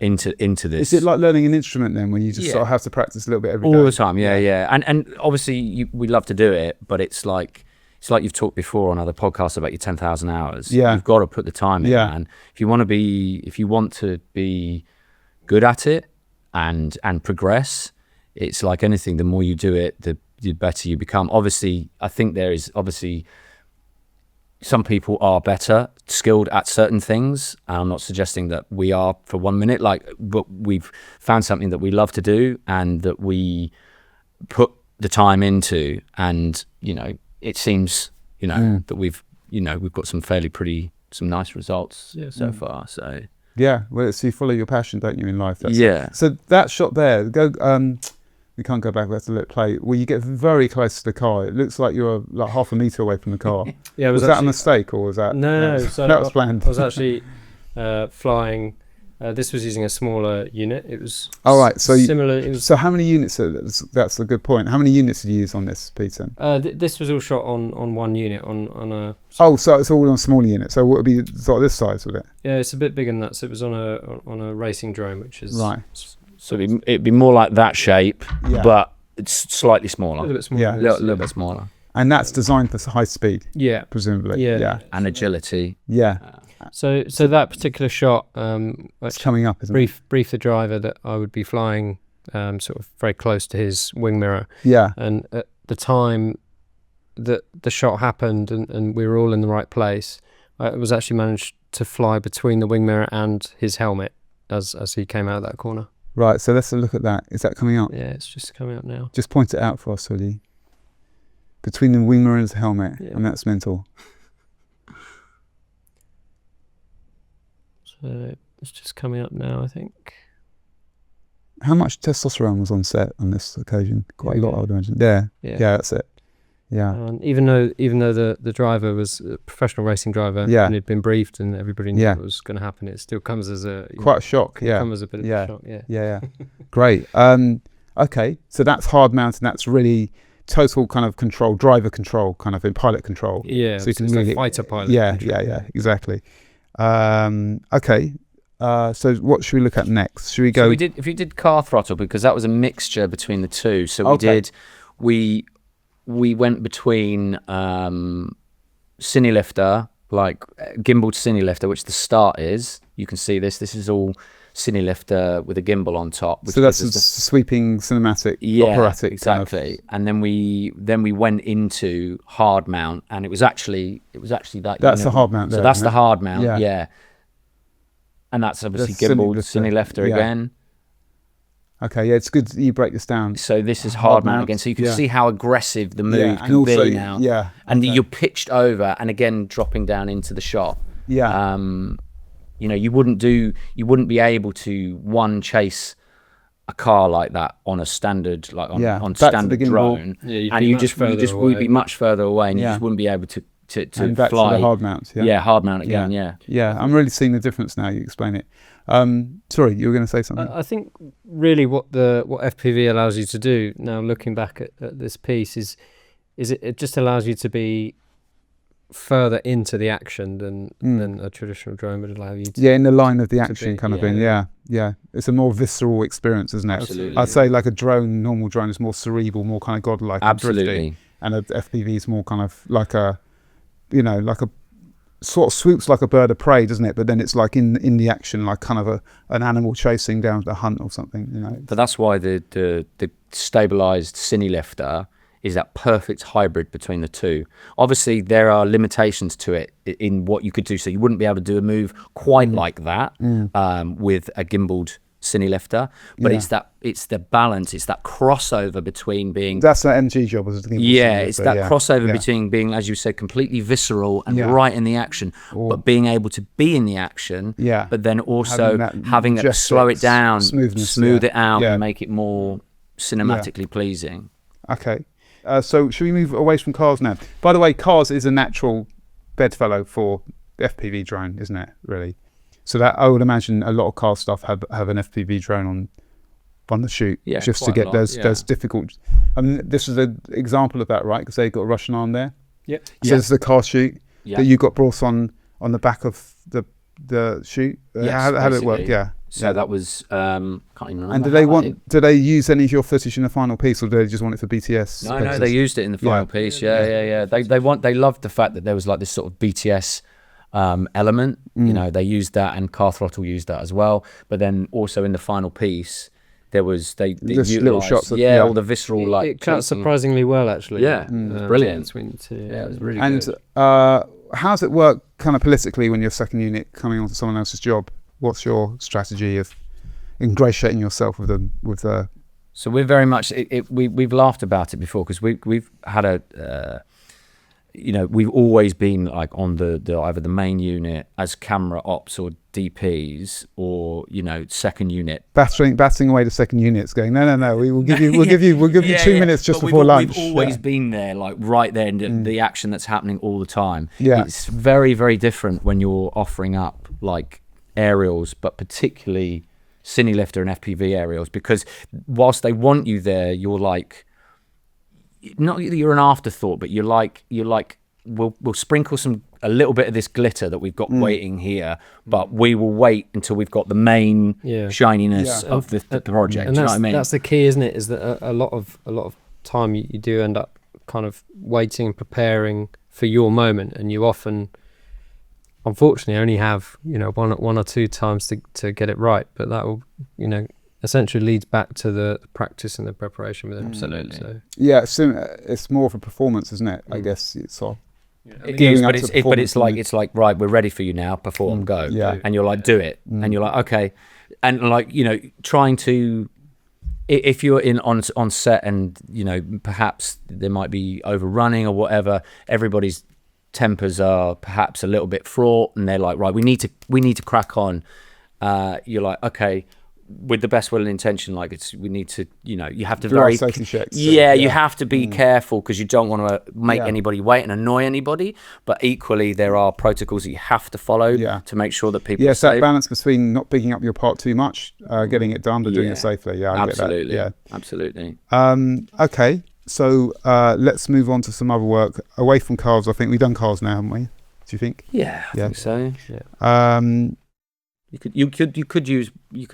into this. Is it like learning an instrument then, when you just sort of have to practice a little bit every day? All the time, and obviously we love to do it, but it's like you've talked before on other podcasts about your 10,000 hours. You've got to put the time in, and if you want to be good at it and progress, it's like anything. The more you do it, the better you become. Obviously, I think there is some people are better skilled at certain things, and I'm not suggesting that we are for 1 minute, but we've found something that we love to do and that we put the time into, and it seems that we've got some nice results so far. So well, so you follow your passion, don't you, in life? So that shot there, We can't go back. We have to let it play. Well, you get very close to the car. It looks like you're like half a meter away from the car. Yeah, was that a mistake or was that? No. So that was planned. I was actually flying. This was using a smaller unit. It was all right. So similar. So how many units? That's a good point. How many units did you use on this piece then? This was all shot on one unit on a. Oh, so it's all on a smaller unit. So what would be sort of this size, would it? Yeah, it's a bit bigger than that. So it was on a racing drone, which is right. So it'd be more like that shape, but it's slightly smaller. A little bit smaller. Yeah, a little bit smaller. And that's designed for high speed. Yeah, presumably. Yeah. And agility. Yeah. So that particular shot, it's coming up, isn't it? Brief the driver that I would be flying sort of very close to his wing mirror. Yeah. And at the time that the shot happened and we were all in the right place, I was actually managed to fly between the wing mirror and his helmet as he came out of that corner. Right, so let's look at that. Is that coming up? Yeah, it's just coming up now. Just point it out for us, will you? Between the wing mirror and his helmet. Yeah. And that's mental. So it's just coming up now, I think. How much testosterone was on set on this occasion? Quite a lot, I would imagine. Yeah, that's it. Yeah. And even though the driver was a professional racing driver and he'd been briefed and everybody knew what was going to happen, it still comes as a quite a shock. Yeah, comes as a bit of a shock. Yeah. Great. Okay, so that's hard mounted. That's really total kind of control, driver control, kind of in pilot control. Yeah, so you can it's really like fighter pilot. Yeah, exactly. Okay. So what should we look at next? Should we go? So if you did car throttle, because that was a mixture between the two. So we went between Cinelifter, like gimbal to Cinelifter, which the start is. You can see this. This is all Cinelifter with a gimbal on top. So that's a sweeping cinematic, operatic. Exactly. Kind of. And then we went into hard mount, and it was actually that. That's the hard mount. So that's the hard mount. Yeah. And that's obviously gimbal to Cinelifter again. Okay, yeah, it's good that you break this down. So this is hard mount again, so you can see how aggressive the move can be now. Yeah, and you're pitched over, and again dropping down into the shot. Yeah. You wouldn't be able to chase a car like that on a standard, like on standard drone, and you just would be much further away, and you just wouldn't be able to and back fly. To the hard mounts. Yeah, hard mount again. Yeah. I'm really seeing the difference now. You explain it. Sorry, you were going to say something. I think really what FPV allows you to do now, looking back at this piece, is it just allows you to be further into the action than a traditional drone would allow you to. Yeah, in the line of the action kind of thing. Yeah. It's a more visceral experience, isn't it? Absolutely. I'd say like a normal drone is more cerebral, more kind of godlike. Absolutely. And a FPV is more kind of like a sort of swoops like a bird of prey, doesn't it? But then it's like in the action, like kind of an animal chasing down the hunt or something, But that's why the stabilized Cinelifter is that perfect hybrid between the two. Obviously, there are limitations to it in what you could do. So you wouldn't be able to do a move quite like that with a gimbaled Cinelifter, but it's the balance, it's that crossover between being. That's the MG job as a gimbal. It's that crossover between being, as you said, completely visceral and right in the action, but being able to be in the action, but then also having it slow it down, smooth it out, and make it more cinematically pleasing. Okay. So should we move away from cars now? By the way, cars is a natural bedfellow for FPV drone, isn't it, really? So that I would imagine a lot of car stuff have an FPV drone on the shoot, just to get those difficult. I mean, this is an example of that, right? Because they got a Russian arm there. Yeah. So this is the car shoot that you got brought on the back of the shoot. How did it work? Yeah. So that was can't even remember. And do they use any of your footage in the final piece, or do they just want it for BTS? No, they used it in the final piece. Yeah. They loved the fact that there was like this sort of BTS element. They used that, and Car Throttle used that as well. But then also in the final piece, there was they little shots of all the visceral it cut surprisingly well, actually. It was brilliant. Between the two. It was really good. And how does it work kind of politically when you're second unit coming onto someone else's job? What's your strategy of ingratiating yourself with them? So we're very much we've laughed about it before, because we've had you know, we've always been like on the either the main unit as camera ops or DPs, or, you know, second unit batting away the second units, going, no, we will give you, we'll give you 2 minutes just but before lunch. We've always been there, like right there in the action that's happening all the time. Yeah. It's very, very different when you're offering up like aerials, but particularly Cinelifter and FPV aerials, because whilst they want you there, you're like, not that you're an afterthought, but you're like we'll sprinkle a little bit of this glitter that we've got waiting here, but we will wait until we've got the main shininess of the project. And do you know that's, what I mean? that's the key, isn't it? Is that a lot of time you do end up kind of waiting and preparing for your moment, and you often, unfortunately, only have, you know, one or two times to get it right. But that will, you know, essentially leads back to the practice and the preparation with it. Absolutely. So. Yeah, it's more of a performance, isn't it? I guess it's all. It is, but it's like right, we're ready for you now, perform, go. Yeah. And you're like, do it. And you're like, okay. And like, you know, trying to, if you're on set and, you know, perhaps there might be overrunning or whatever, everybody's tempers are perhaps a little bit fraught, and they're like, right, we need to crack on. You're like, okay, with the best will and intention, like we need to, you know, you have to safety checks. You have to be careful, because you don't want to make anybody wait and annoy anybody, but equally there are protocols that you have to follow to make sure that people are it's that safe. balance between not picking up your part too much, getting it done, but doing it safely. I absolutely get that. Absolutely. Okay, so let's move on to some other work away from cars. I think we've done cars now, haven't we? Do you think? I think so. You could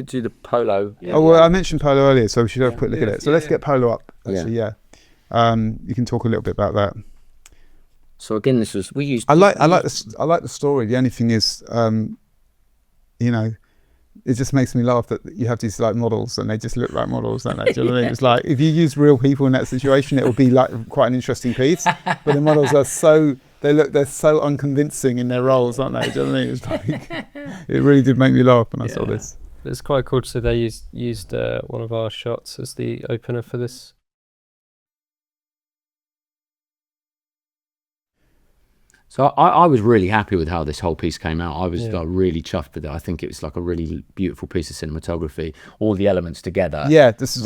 do the Polo. I mentioned Polo earlier, so we should have a quick look at it. So let's get Polo up. Actually, you can talk a little bit about that. So again, I like the story. The only thing is, you know, it just makes me laugh that you have these like models and they just look like models, don't they? Do you know what I mean? It's like, if you use real people in that situation, it will be like quite an interesting piece. But the models are they're so unconvincing in their roles, aren't they? Do you know what I mean? It's like, it really did make me laugh when I saw this. It's quite cool to see they used one of our shots as the opener for this. So I was really happy with how this whole piece came out. I was really chuffed with it. I think it was like a really beautiful piece of cinematography. All the elements together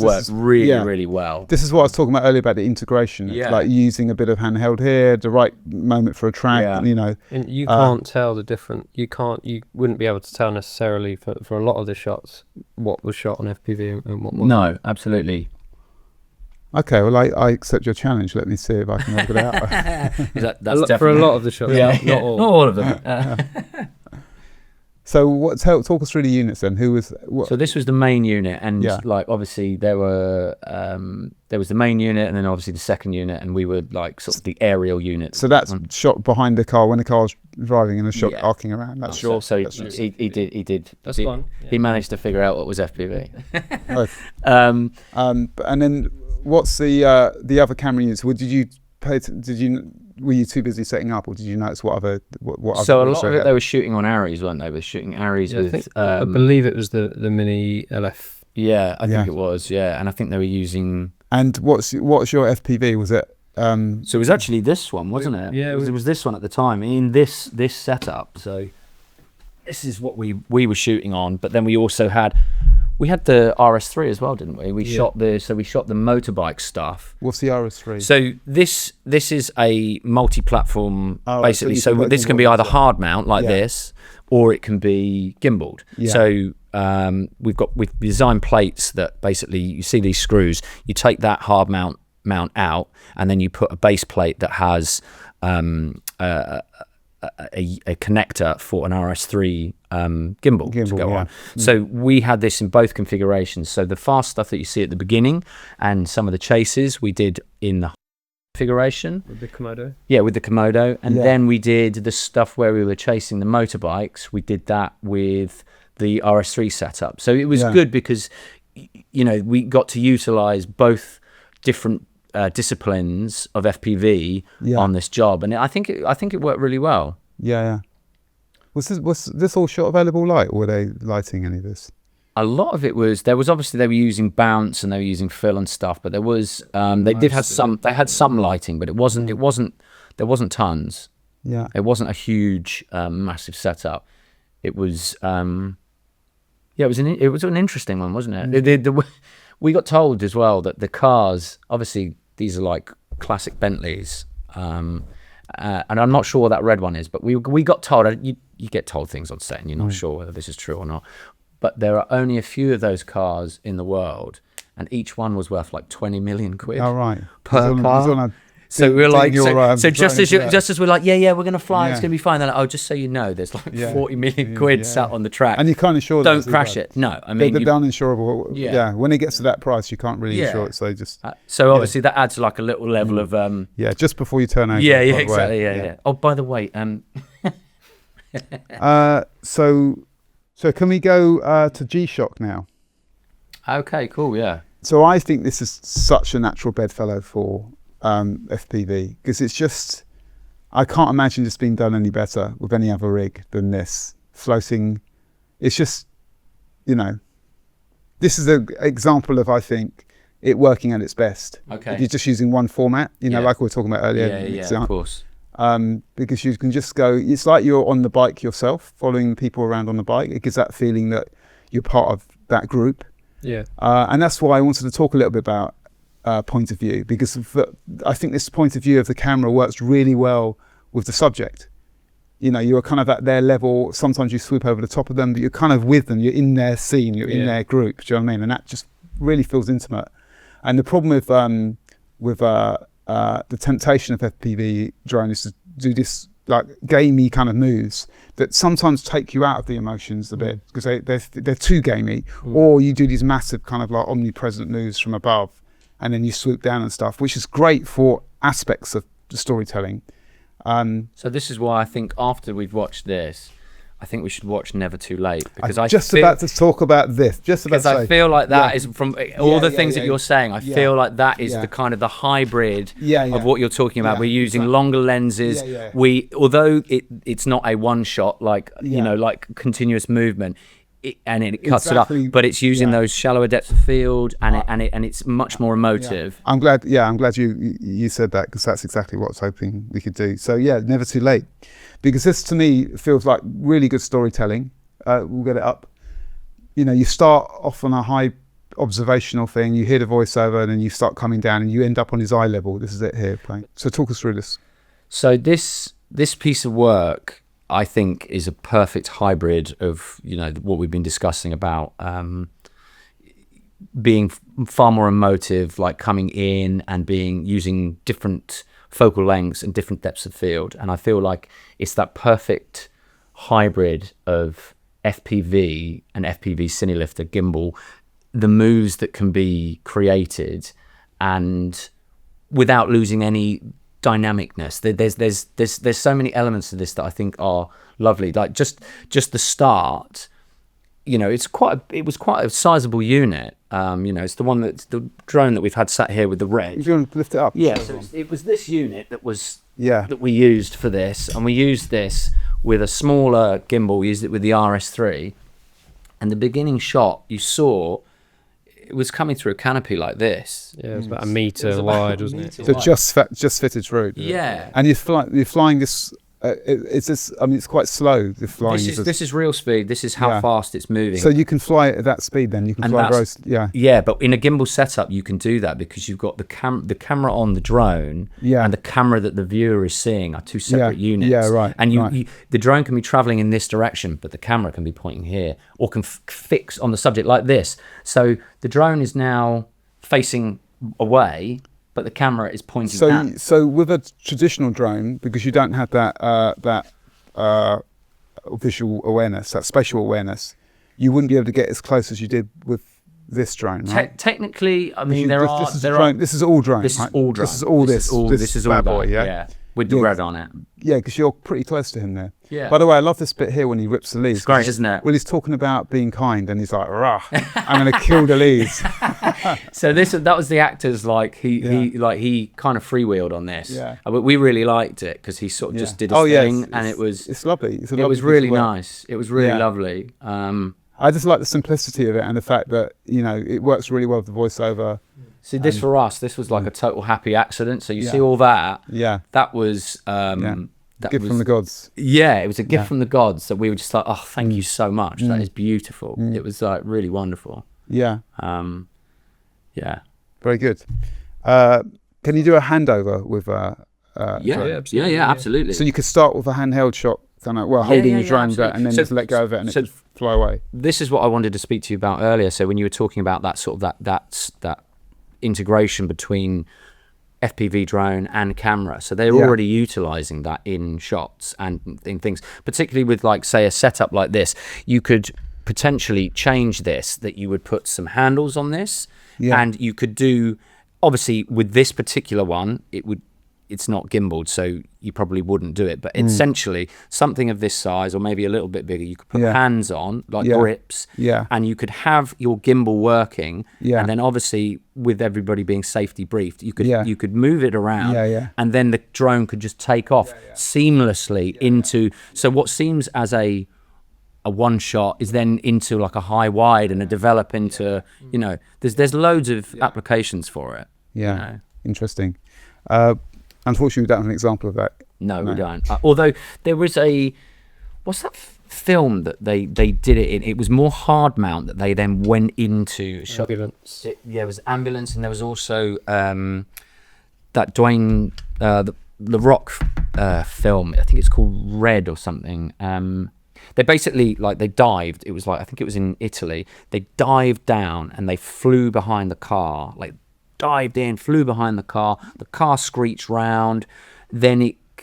worked really well. This is what I was talking about earlier about the integration. Yeah. Like using a bit of handheld here, the right moment for a track, you know. And you can't tell the different, you wouldn't be able to tell necessarily for a lot of the shots what was shot on FPV and what wasn't. No, absolutely. Okay, well, I accept your challenge. Let me see if I can work it out. That's for a lot of the shots, not all. Not all of them. So, talk us through the units then. Who was? What? So this was the main unit, and like obviously there was the main unit, and then obviously the second unit, and we were like sort of the aerial unit. So that's shot behind the car when the car's driving, and a shot arcing around. That's So he did. That's fun. He managed to figure out what was FPV. And then. What's the other camera units? Were you too busy setting up, or did you notice what other? So a lot of it they were shooting on Aries, weren't they? They were shooting Aries with. I believe it was the Mini LF. Yeah, I think it was. Yeah, and I think they were using. And what's your FPV? Was it? So it was actually this one, wasn't it? Yeah, it was this one at the time in this setup. So this is what we were shooting on, but then we also had. We had the RS3 as well, didn't we? We shot the motorbike stuff. What's the RS3? So this is a multi-platform basically. So this can be either hard mount like this, or it can be gimbaled. Yeah. So we've designed plates that basically, you see these screws. You take that hard mount out, and then you put a base plate that has a connector for an RS3 gimbal to go on. So we had this in both configurations. So the fast stuff that you see at the beginning and some of the chases we did in the configuration. With the Komodo? Yeah, with the Komodo. And then we did the stuff where we were chasing the motorbikes. We did that with the RS3 setup. So it was good because, you know, we got to utilize both different disciplines of FPV on this job, and I think it worked really well. Yeah. Was this all shot available light, or were they lighting any of this? A lot of it was. There was obviously they were using bounce and they were using fill and stuff, but there was they had some lighting, but it wasn't there wasn't tons. Yeah. It wasn't a huge, massive setup. It was, it was an interesting one, wasn't it? We got told as well that the cars, obviously these are like classic Bentleys, and I'm not sure what that red one is, but we got told, you get told things on set and you're not sure whether this is true or not, but there are only a few of those cars in the world, and each one was worth like 20 million quid per car. So we're like, so just as we're like, yeah, we're gonna fly, it's gonna be fine. They're like, oh, just so you know, there's like 40 million quid sat on the track, and you can't insure. Don't crash it. No, I mean, they're uninsurable. Yeah, when it gets to that price, you can't really insure it. So just so obviously that adds like a little level of just before you turn over. Yeah, exactly. Yeah. Oh, by the way, so can we go to G-Shock now? Okay, cool. Yeah. So I think this is such a natural bedfellow for FPV, because it's just, I can't imagine this being done any better with any other rig than this floating. It's just, this is an example of, I think, it working at its best. Okay. If you're just using one format, like we were talking about earlier. Yeah, of course. Because you can just go, it's like you're on the bike yourself, following people around on the bike. It gives that feeling that you're part of that group. Yeah. And that's why I wanted to talk a little bit about point of view, because I think this point of view of the camera works really well with the subject. You're kind of at their level. Sometimes you swoop over the top of them, but you're kind of with them. You're in their scene. You're in their group. Do you know what I mean? And that just really feels intimate. And the problem with the temptation of FPV drone is to do this like gamey kind of moves that sometimes take you out of the emotions a bit, because they're too gamey, or you do these massive kind of like omnipresent moves from above, and then you swoop down and stuff, which is great for aspects of the storytelling. So this is why I think after we've watched this, I think we should watch Never Too Late, because I'm about to talk about this. Because I feel like that is from all the things that you're saying. I feel like that is the kind of the hybrid of what you're talking about. We're using longer lenses. Although it's not a one shot like like continuous movement, and it cuts it up, but it's using those shallower depths of field, and it's much more emotive. I'm glad you said that, because that's exactly what I was hoping we could do. So Never Too Late, because this to me feels like really good storytelling. We'll get it up. You start off on a high observational thing, you hear the voiceover, and then you start coming down and you end up on his eye level. This is it here playing. So talk us through this. So this piece of work, I think, is a perfect hybrid of what we've been discussing about being far more emotive, like coming in and using different focal lengths and different depths of field. And I feel like it's that perfect hybrid of FPV and FPV Cinelifter gimbal, the moves that can be created and without losing any dynamicness. There's so many elements of this that I think are lovely. Like just the start, it was quite a sizable unit. It's the drone that we've had sat here with the red. If you want to lift it up. Yeah, so it was this unit that we used for this, and we used this with a smaller gimbal. We used it with the RS3, and the beginning shot you saw, it was coming through a canopy like this. Yeah, it was about a meter wide, wasn't it? So just fitted through. Yeah. And you're flying this. It's quite slow. The flying. This is real speed. This is how fast it's moving. So you can fly at that speed. Then you can fly very. Yeah, but in a gimbal setup, you can do that because you've got the camera on the drone, and the camera that the viewer is seeing are two separate units. Yeah, right. And the drone can be traveling in this direction, but the camera can be pointing here, or can fix on the subject like this. So the drone is now facing away, but the camera is pointing at. So with a traditional drone, because you don't have that visual awareness, that spatial awareness, you wouldn't be able to get as close as you did with this drone, right? Technically, I mean, this is all drone. This is all drone. This is all this is all bad boy, yeah. With the red on it. Yeah, because you're pretty close to him there. Yeah. By the way, I love this bit here when he rips the leaves. It's great, isn't it? Well, he's talking about being kind, and he's like, "Rah, I'm going to kill the leaves." So that was the actor's he kind of freewheeled on this. Yeah. But we really liked it because he sort of just did his thing, and it's lovely. It was really nice. It was really lovely. I just like the simplicity of it and the fact that it works really well with the voiceover. See, this for us, this was like a total happy accident. So you see all that. Yeah. That was That gift from the gods. Yeah, it was a gift from the gods that we were just like, oh, thank you so much. That is beautiful. It was like really wonderful. Yeah. Yeah. Very good. Can you do a handover with Yeah, absolutely. So you could start with a handheld shot, kind of holding the drone absolutely. and then just let go of it and it fly away. This is what I wanted to speak to you about earlier. So when you were talking about that sort of that integration between FPV drone and camera, so they're already utilizing that in shots and in things, particularly with like say a setup like this. You could potentially change this, that you would put some handles on this, and you could do, obviously with this particular one it's not gimbaled, so you probably wouldn't do it, but essentially something of this size or maybe a little bit bigger, you could put hands on, like grips, and you could have your gimbal working, and then obviously with everybody being safety briefed, you could move it around, and then the drone could just take off seamlessly into, so what seems as a one shot is then into like a high wide and a develop into, you know, there's loads of applications for it. Yeah, you know? Interesting. Unfortunately, we don't have an example of that. No, we don't. Although there was what's that film that they did it in? It was more hard mount that they then went into. Ambulance. There was ambulance, and there was also that Dwayne the Rock film. I think it's called Red or something. They basically they dived. It was like, I think it was in Italy. They dived down and they flew behind the car, dived in, flew behind the car screeched round, then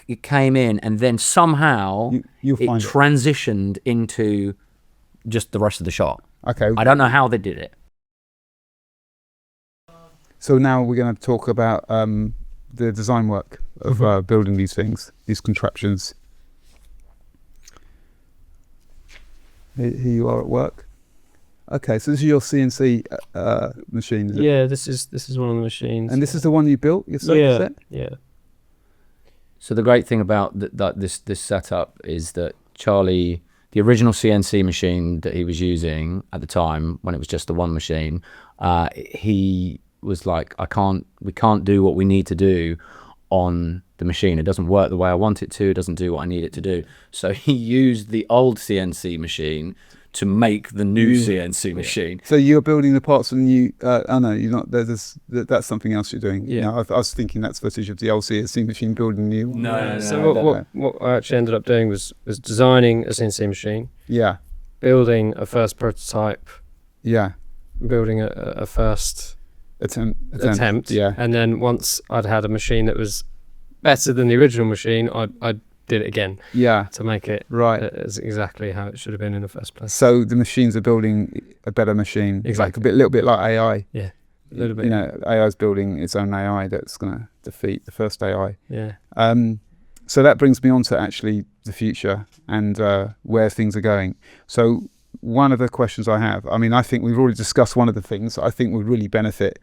it came in, and then somehow it transitioned into just the rest of the shot. Okay. I don't know how they did it. So now we're going to talk about the design work of building these things, these contraptions. Here you are at work. Okay, so this is your CNC machine, is it? Yeah, this is one of the machines. And this is the one you built yourself? Yeah. So the great thing about this setup is that Charlie, the original CNC machine that he was using at the time when it was just the one machine, he was like, we can't do what we need to do on the machine. It doesn't work the way I want it to. It doesn't do what I need it to do. So he used the old CNC machine to make the new CNC machine. So you're building the parts and no, you're not. That's something else you're doing. Yeah. I was thinking that's footage of the old CNC machine building the new one. No. So what I actually ended up doing was designing a CNC machine. Yeah. Building a first prototype. Yeah. Building a first attempt. Yeah. And then once I'd had a machine that was better than the original machine, I did it again. Yeah. To make it as exactly how it should have been in the first place. So the machines are building a better machine. Exactly. Like a little bit like AI. Yeah. A little bit. You know, AI is building its own AI that's going to defeat the first AI. Yeah. So that brings me on to actually the future and where things are going. So one of the questions I have, I mean, I think we've already discussed one of the things I think would really benefit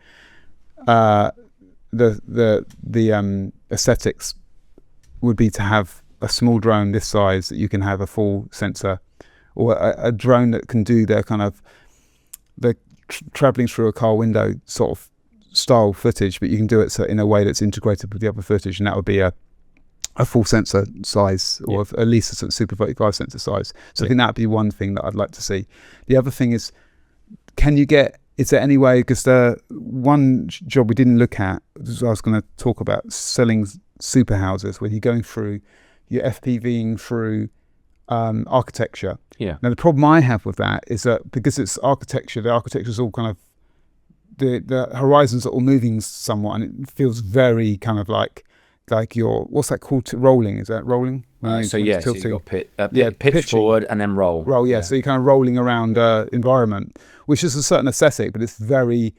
the aesthetics would be to have a small drone this size that you can have a full sensor, or a drone that can do their kind of traveling through a car window sort of style footage, but you can do it in a way that's integrated with the other footage, and that would be a full sensor size, or at least a Super 35 sensor size. So I think that would be one thing that I'd like to see. The other thing is, is there any way, because the one job we didn't look at, I was going to talk about selling super houses, where you're going through, you're FPVing through architecture. Yeah. Now the problem I have with that is that because it's architecture, the architecture's all kind of, the horizons are all moving somewhat, and it feels very kind of like your, what's that called? Rolling, is that rolling? So you've got pitch forward and then roll. So you're kind of rolling around environment, which is a certain aesthetic, but it's very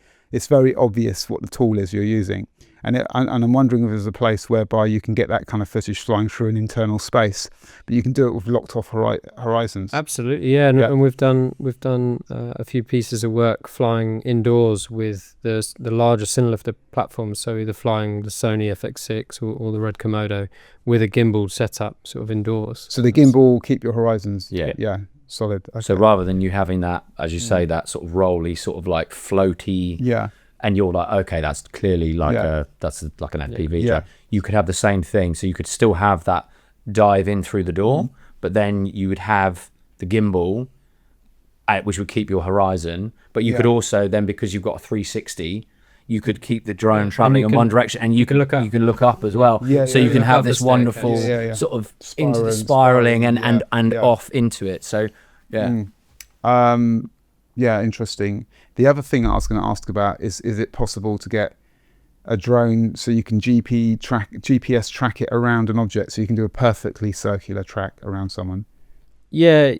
obvious what the tool is you're using. And I'm wondering if there's a place whereby you can get that kind of footage flying through an internal space, but you can do it with locked off horizons. Absolutely, yeah. And we've done a few pieces of work flying indoors with the larger Cinelabs platforms. So either flying the Sony FX6 or the Red Komodo with a gimbal setup, sort of indoors. So the gimbal will keep your horizons. Yeah. Solid. Okay. So rather than you having that, as you say, that sort of rolly, sort of like floaty. Yeah. and you're like, okay, that's clearly like an FPV drone. You could have the same thing, so you could still have that dive in through the door, but then you would have the gimbal, which would keep your horizon, but you could also then, because you've got a 360, you could keep the drone traveling in one direction, and you can look up. You can look up as well. So you can have this wonderful sort of into the spiraling and off into it. So interesting. The other thing I was going to ask about is it possible to get a drone so you can GPS track it around an object, so you can do a perfectly circular track around someone? Yeah,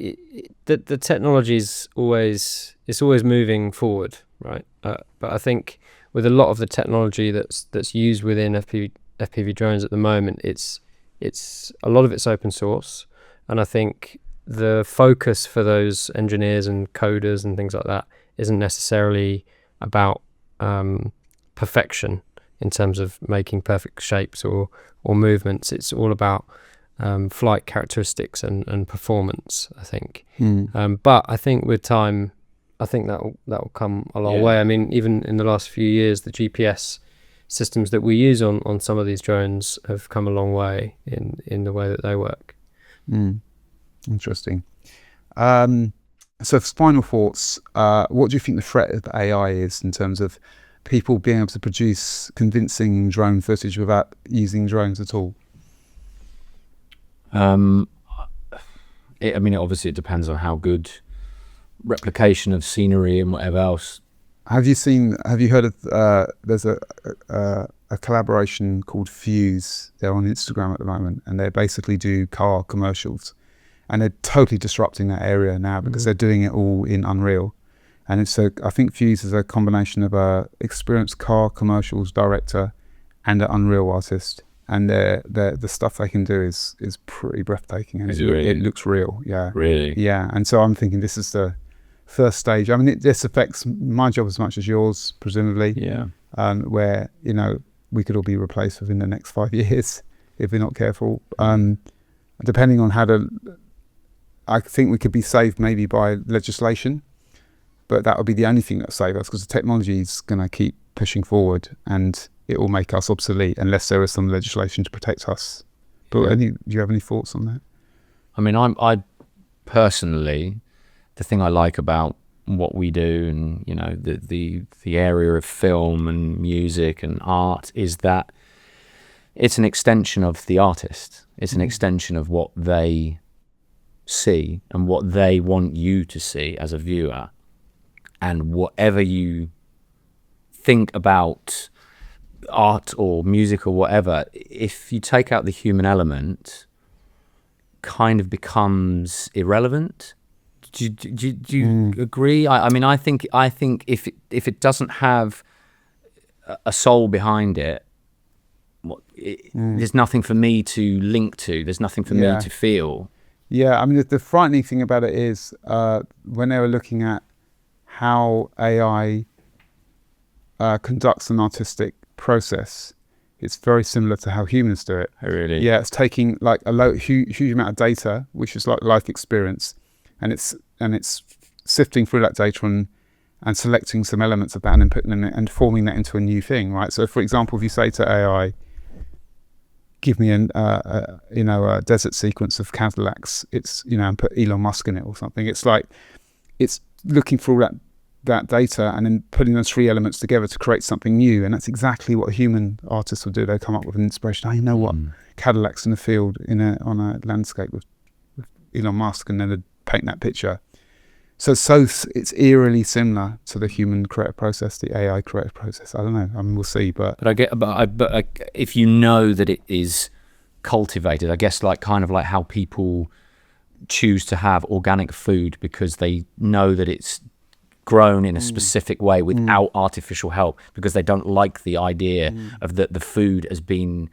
the technology is always moving forward, right? But I think with a lot of the technology that's used within FPV drones at the moment, it's a lot of it's open source, and I think the focus for those engineers and coders and things like that isn't necessarily about perfection in terms of making perfect shapes or movements. It's all about flight characteristics and performance, I think. But I think with time, I think that'll come a long way. I mean, even in the last few years, the GPS systems that we use on some of these drones have come a long way in the way that they work. Interesting. So final thoughts, what do you think the threat of AI is in terms of people being able to produce convincing drone footage without using drones at all? I mean, obviously it depends on how good replication of scenery and whatever else. Have you heard of, there's a collaboration called Fuse. They're on Instagram at the moment, and they basically do car commercials, and they're totally disrupting that area now because they're doing it all in Unreal. And I think Fuse is a combination of a experienced car commercials director and an Unreal artist. And the stuff they can do is pretty breathtaking, and it looks real. Really? Yeah. And so I'm thinking this is the first stage. I mean, this affects my job as much as yours, presumably. Yeah. Where we could all be replaced within the next 5 years if we're not careful. Depending on I think we could be saved maybe by legislation, but that would be the only thing that save us, because the technology is going to keep pushing forward, and it will make us obsolete unless there is some legislation to protect us. But do you have any thoughts on that? I mean, I personally, the thing I like about what we do, and the area of film and music and art, is that it's an extension of the artist. It's an extension of what they see and what they want you to see as a viewer. And whatever you think about art or music or whatever, if you take out the human element, kind of becomes irrelevant. Do you agree? I mean, I think if it doesn't have a soul behind it, there's nothing for me to link to. There's nothing for me to feel. Yeah, I mean, the frightening thing about it is when they were looking at how AI conducts an artistic process, it's very similar to how humans do it. Oh, really? Yeah, it's taking like a huge amount of data, which is like life experience, and it's sifting through that data and selecting some elements of that and then putting them in and forming that into a new thing, right? So, for example, if you say to AI, give me a desert sequence of Cadillacs, and put Elon Musk in it or something. It's like it's looking through that data and then putting those three elements together to create something new. And that's exactly what a human artist will do. They come up with an inspiration. I know what Cadillacs in the field on a landscape with Elon Musk, and then they paint that picture. So it's eerily similar to the human creative process, the AI creative process. I don't know. I mean, we'll see. But if you know that it is cultivated, I guess kind of like how people choose to have organic food because they know that it's grown in a specific way without artificial help, because they don't like the idea of that the food has been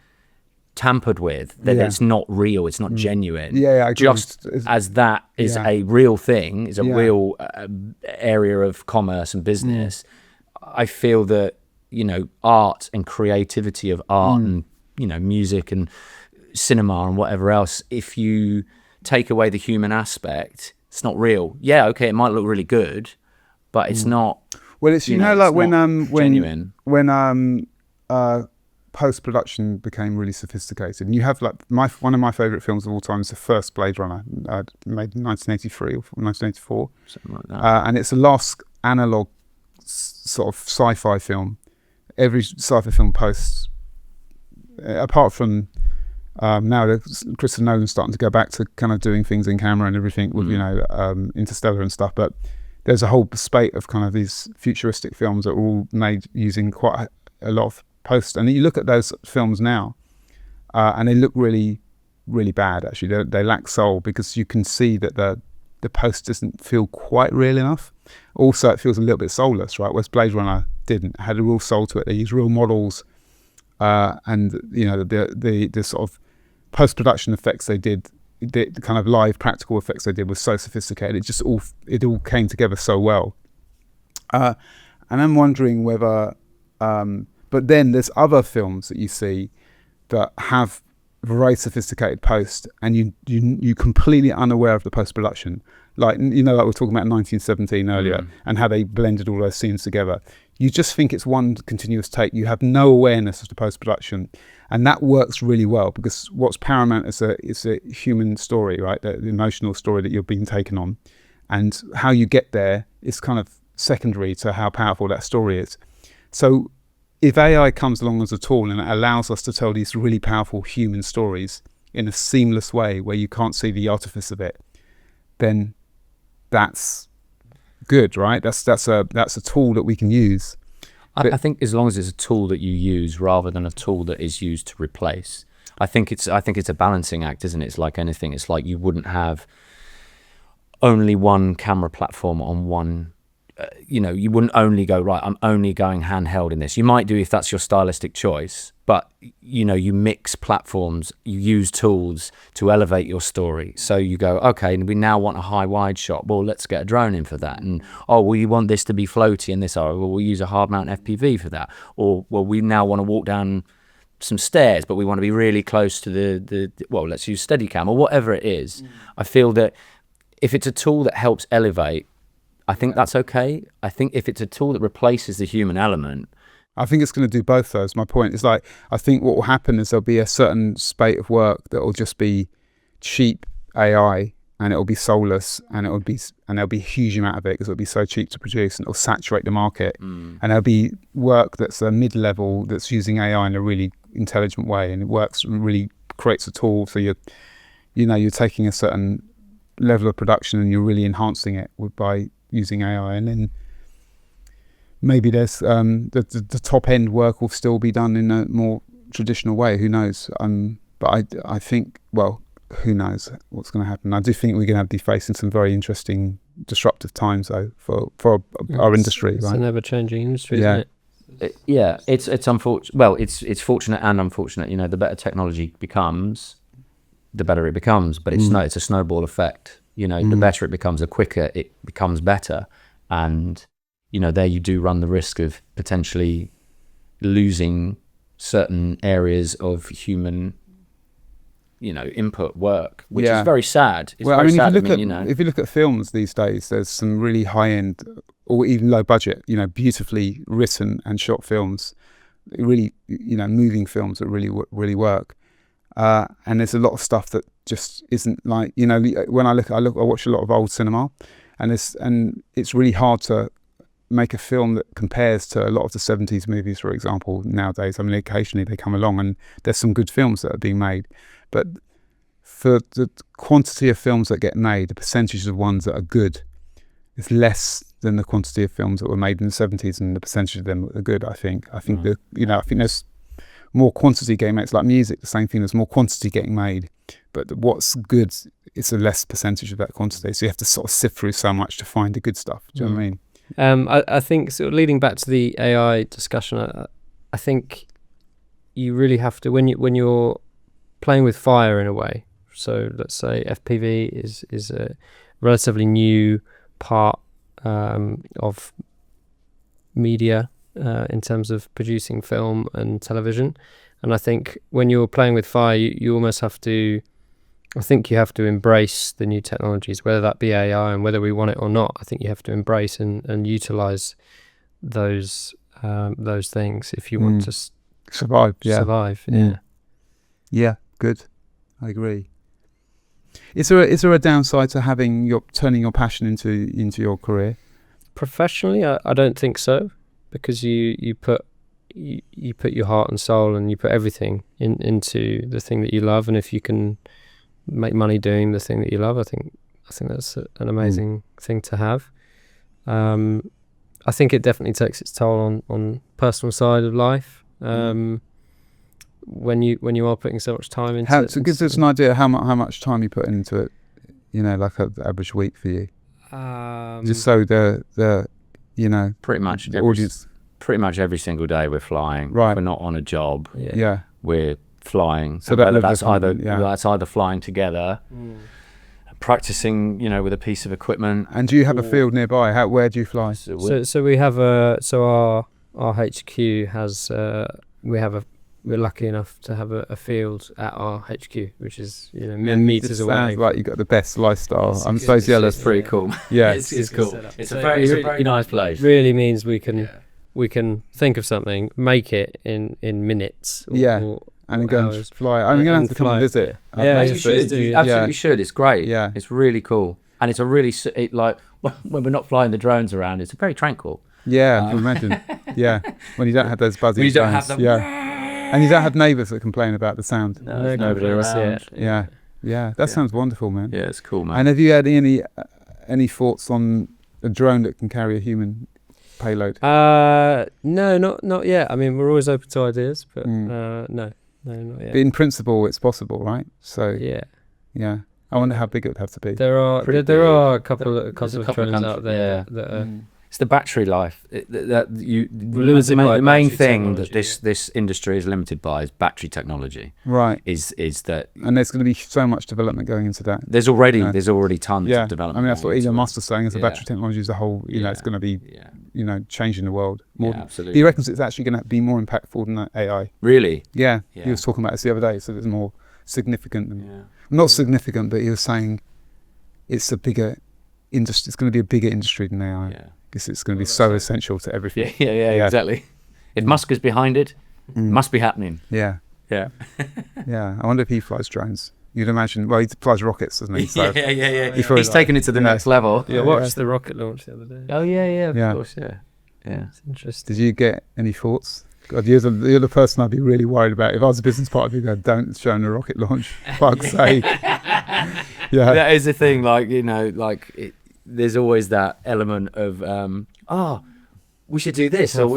tampered with, that it's not real, it's not genuine. Just as that is a real thing, is a real area of commerce and business. I feel that art and creativity of art and music and cinema and whatever else, if you take away the human aspect, it's not real. Okay, it might look really good, but it's not. Well, it's like it's when not genuine. when post production became really sophisticated, and you have like one of my favorite films of all time is the first Blade Runner, made in 1983 or 1984, Something like that. and it's the last analog sort of sci-fi film. Every sci-fi film post, apart from now, Christopher Nolan's starting to go back to kind of doing things in camera and everything with Interstellar and stuff, but there's a whole spate of kind of these futuristic films that are all made using quite a lot of post. And you look at those films now, and they look really, really bad. Actually, they lack soul, because you can see that the post doesn't feel quite real enough. Also, it feels a little bit soulless, right? Whereas Blade Runner didn't. It had a real soul to it. They used real models, and the sort of post production effects they did. The kind of live practical effects they did was so sophisticated. It all came together so well. And I'm wondering whether, but then there's other films that you see that have very sophisticated post, and you completely unaware of the post production. Like like we were talking about 1917 earlier, and how they blended all those scenes together. You just think it's one continuous take. You have no awareness of the post production, and that works really well, because what's paramount is a human story, right? The emotional story that you're being taken on, and how you get there is kind of secondary to how powerful that story is. So if AI comes along as a tool and it allows us to tell these really powerful human stories in a seamless way where you can't see the artifice of it, then that's good, right? That's a tool that we can use. I think as long as it's a tool that you use rather than a tool that is used to replace. I think it's a balancing act, isn't it? It's like anything. It's like you wouldn't have only one camera platform on one. You wouldn't only go, right, I'm only going handheld in this. You might do if that's your stylistic choice, but you mix platforms, you use tools to elevate your story. So you go, okay, we now want a high wide shot. Well, let's get a drone in for that. And you want this to be floaty in this area. Well, we'll use a hard mount FPV for that. Or we now want to walk down some stairs, but we want to be really close to the let's use Steadicam or whatever it is. I feel that if it's a tool that helps elevate, I think that's okay. I think if it's a tool that replaces the human element, I think it's going to do both those. My point is, like, I think what will happen is there'll be a certain spate of work that will just be cheap AI, and it'll be soulless, and there'll be a huge amount of it because it'll be so cheap to produce, and it'll saturate the market. And there'll be work that's a mid-level that's using AI in a really intelligent way, and it works and really creates a tool. So you're taking a certain level of production and you're really enhancing it by using AI, and then maybe there's the top end work will still be done in a more traditional way. Who knows? But I think, well, who knows what's going to happen. I do think we're going to be facing some very interesting disruptive times though for our industry. It's right? an ever-changing industry, Yeah. isn't it? It's unfortunate. Well, it's fortunate and unfortunate. The better technology becomes, the better it becomes. But it's a snowball effect. The better it becomes, the quicker it becomes better. And, there you do run the risk of potentially losing certain areas of human, input work, which is very sad. It's very sad. If you look at films these days, there's some really high-end or even low budget, beautifully written and shot films, really, moving films that really, really work. And there's a lot of stuff that just isn't like, when I watch a lot of old cinema, and it's really hard to make a film that compares to a lot of the 70s movies, for example, nowadays. I mean, occasionally they come along and there's some good films that are being made, but for the quantity of films that get made, the percentage of ones that are good is less than the quantity of films that were made in the 70s and the percentage of them that are good. I think there's more quantity getting made. It's like music, the same thing. There's more quantity getting made, but what's good is a less percentage of that quantity. So you have to sort of sift through so much to find the good stuff. Do you know what I mean? I think, sort of leading back to the AI discussion, I think you really have to, when you're playing with fire in a way. So let's say FPV is a relatively new part of media in terms of producing film and television. And I think when you're playing with fire, you almost have to, I think you have to embrace the new technologies, whether that be AI and whether we want it or not. I think you have to embrace and utilize those things if you want to survive. Yeah. survive. Yeah, good. I agree. Is there a downside to turning your passion into your career? Professionally, I don't think so, because you put your heart and soul and you put everything into the thing that you love, and if you can make money doing the thing that you love, I think that's an amazing thing to have. I think it definitely takes its toll on personal side of life. When you are putting so much time into it. So gives us an idea how much time you put into it, like the average week for you. Just so the pretty much the audience. Pretty much every single day we're flying. Right. We're not on a job. Yeah. We're flying. So that's either flying together, practicing, with a piece of equipment. And do you have a field nearby? Where do you fly? So we have our HQ has we're lucky enough to have a field at our HQ, which is meters away. Sounds like you got the best lifestyle. I'm so jealous. It's pretty cool. Yeah, it's cool. It's a very nice place. Really means we can think of something, make it in minutes. And then go and fly. I'm going to have to come and visit. Yeah, you should. You absolutely should. It's great. Yeah, it's really cool, and it's a really like when we're not flying the drones around, it's very tranquil. Yeah, I can imagine. Yeah, when you don't have those buzzing. When you don't drones. have them. And you don't have neighbours that complain about the sound. No, nobody around. Yeah. That sounds wonderful, man. Yeah, it's cool, man. And have you had any thoughts on a drone that can carry a human payload? No, not yet. I mean, we're always open to ideas, but no, not yet. But in principle, it's possible, right? So yeah. I wonder how big it would have to be. There are a couple of drones out there that are. It's the battery life. The main thing that this industry is limited by is battery technology. Right. Is that? And there's going to be so much development going into that. There's already tons of development. I mean, that's what Elon Musk is saying. Is the battery technology as a whole, it's going to be, changing the world. Absolutely. He reckons it's actually going to be more impactful than AI. Really? Yeah. He was talking about this the other day. So it's more significant. Not significant, but he was saying it's a bigger industry. It's going to be a bigger industry than AI. Yeah. Because it's going to be so essential to everything. Yeah, exactly. If Musk is behind it, must be happening. Yeah. Yeah. I wonder if he flies drones. You'd imagine. Well, he flies rockets, doesn't he? So yeah. He's taken it to the next level. I watched the rocket launch the other day. Oh yeah, of course, yeah. It's interesting. Did you get any thoughts? God, you're the person I'd be really worried about. If I was a business partner, I'd go, don't show them a rocket launch. Fuck's sake. Yeah. That is the thing, there's always that element of we should do this, how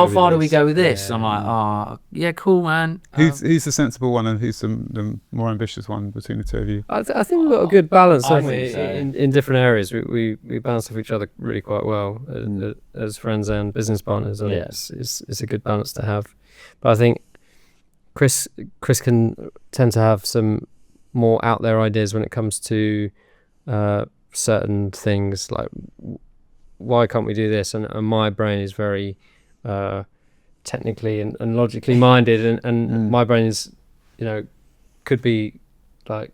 far do we go with this? I'm like, cool, man. Who's the sensible one and who's the more ambitious one between the two of you? I think we've got a good balance in different areas. We balance off each other really quite well as friends and business partners, and it's a good balance to have. But I think Chris can tend to have some more out there ideas when it comes to certain things, like why can't we do this, and my brain is very technically and logically minded, and my brain is could be like,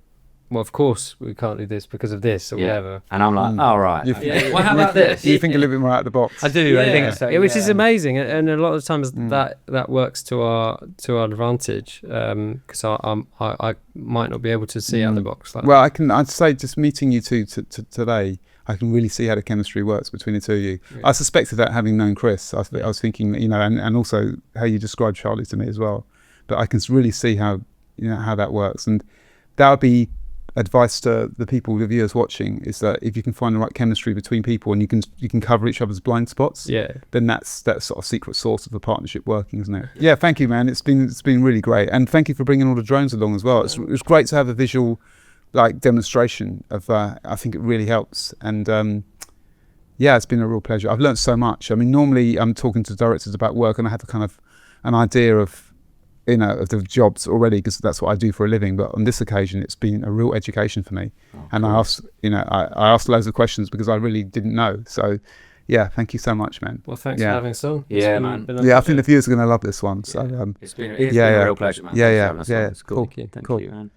well, of course we can't do this because of this or whatever, and I'm like, right, well, how about this? You think a little bit more out of the box. I do. I think so, which is amazing, and a lot of times that works to our advantage, because I might not be able to see out of the box. Well, I'd say just meeting you two today, I can really see how the chemistry works between the two of you. I suspected that, having known Chris. I was thinking, and also how you described Charlie to me as well. But I can really see how that works, and that would be advice to the the viewers watching, is that if you can find the right chemistry between people and you can cover each other's blind spots, then that's that sort of secret sauce of the partnership working, isn't it? Yeah, thank you, man. It's been really great, and thank you for bringing all the drones along as well. It's great to have a visual demonstration of I think it really helps, and it's been a real pleasure. I've learned so much. I mean, normally I'm talking to directors about work and I have a kind of an idea of of the jobs already, because that's what I do for a living, but on this occasion it's been a real education for me. And cool. I asked loads of questions because I really didn't know. So thank you so much, man. Well, thanks for having us on. Man. I think the viewers are going to love this one. So it's been a real pleasure, man. Yeah. It's cool. Thank you, man.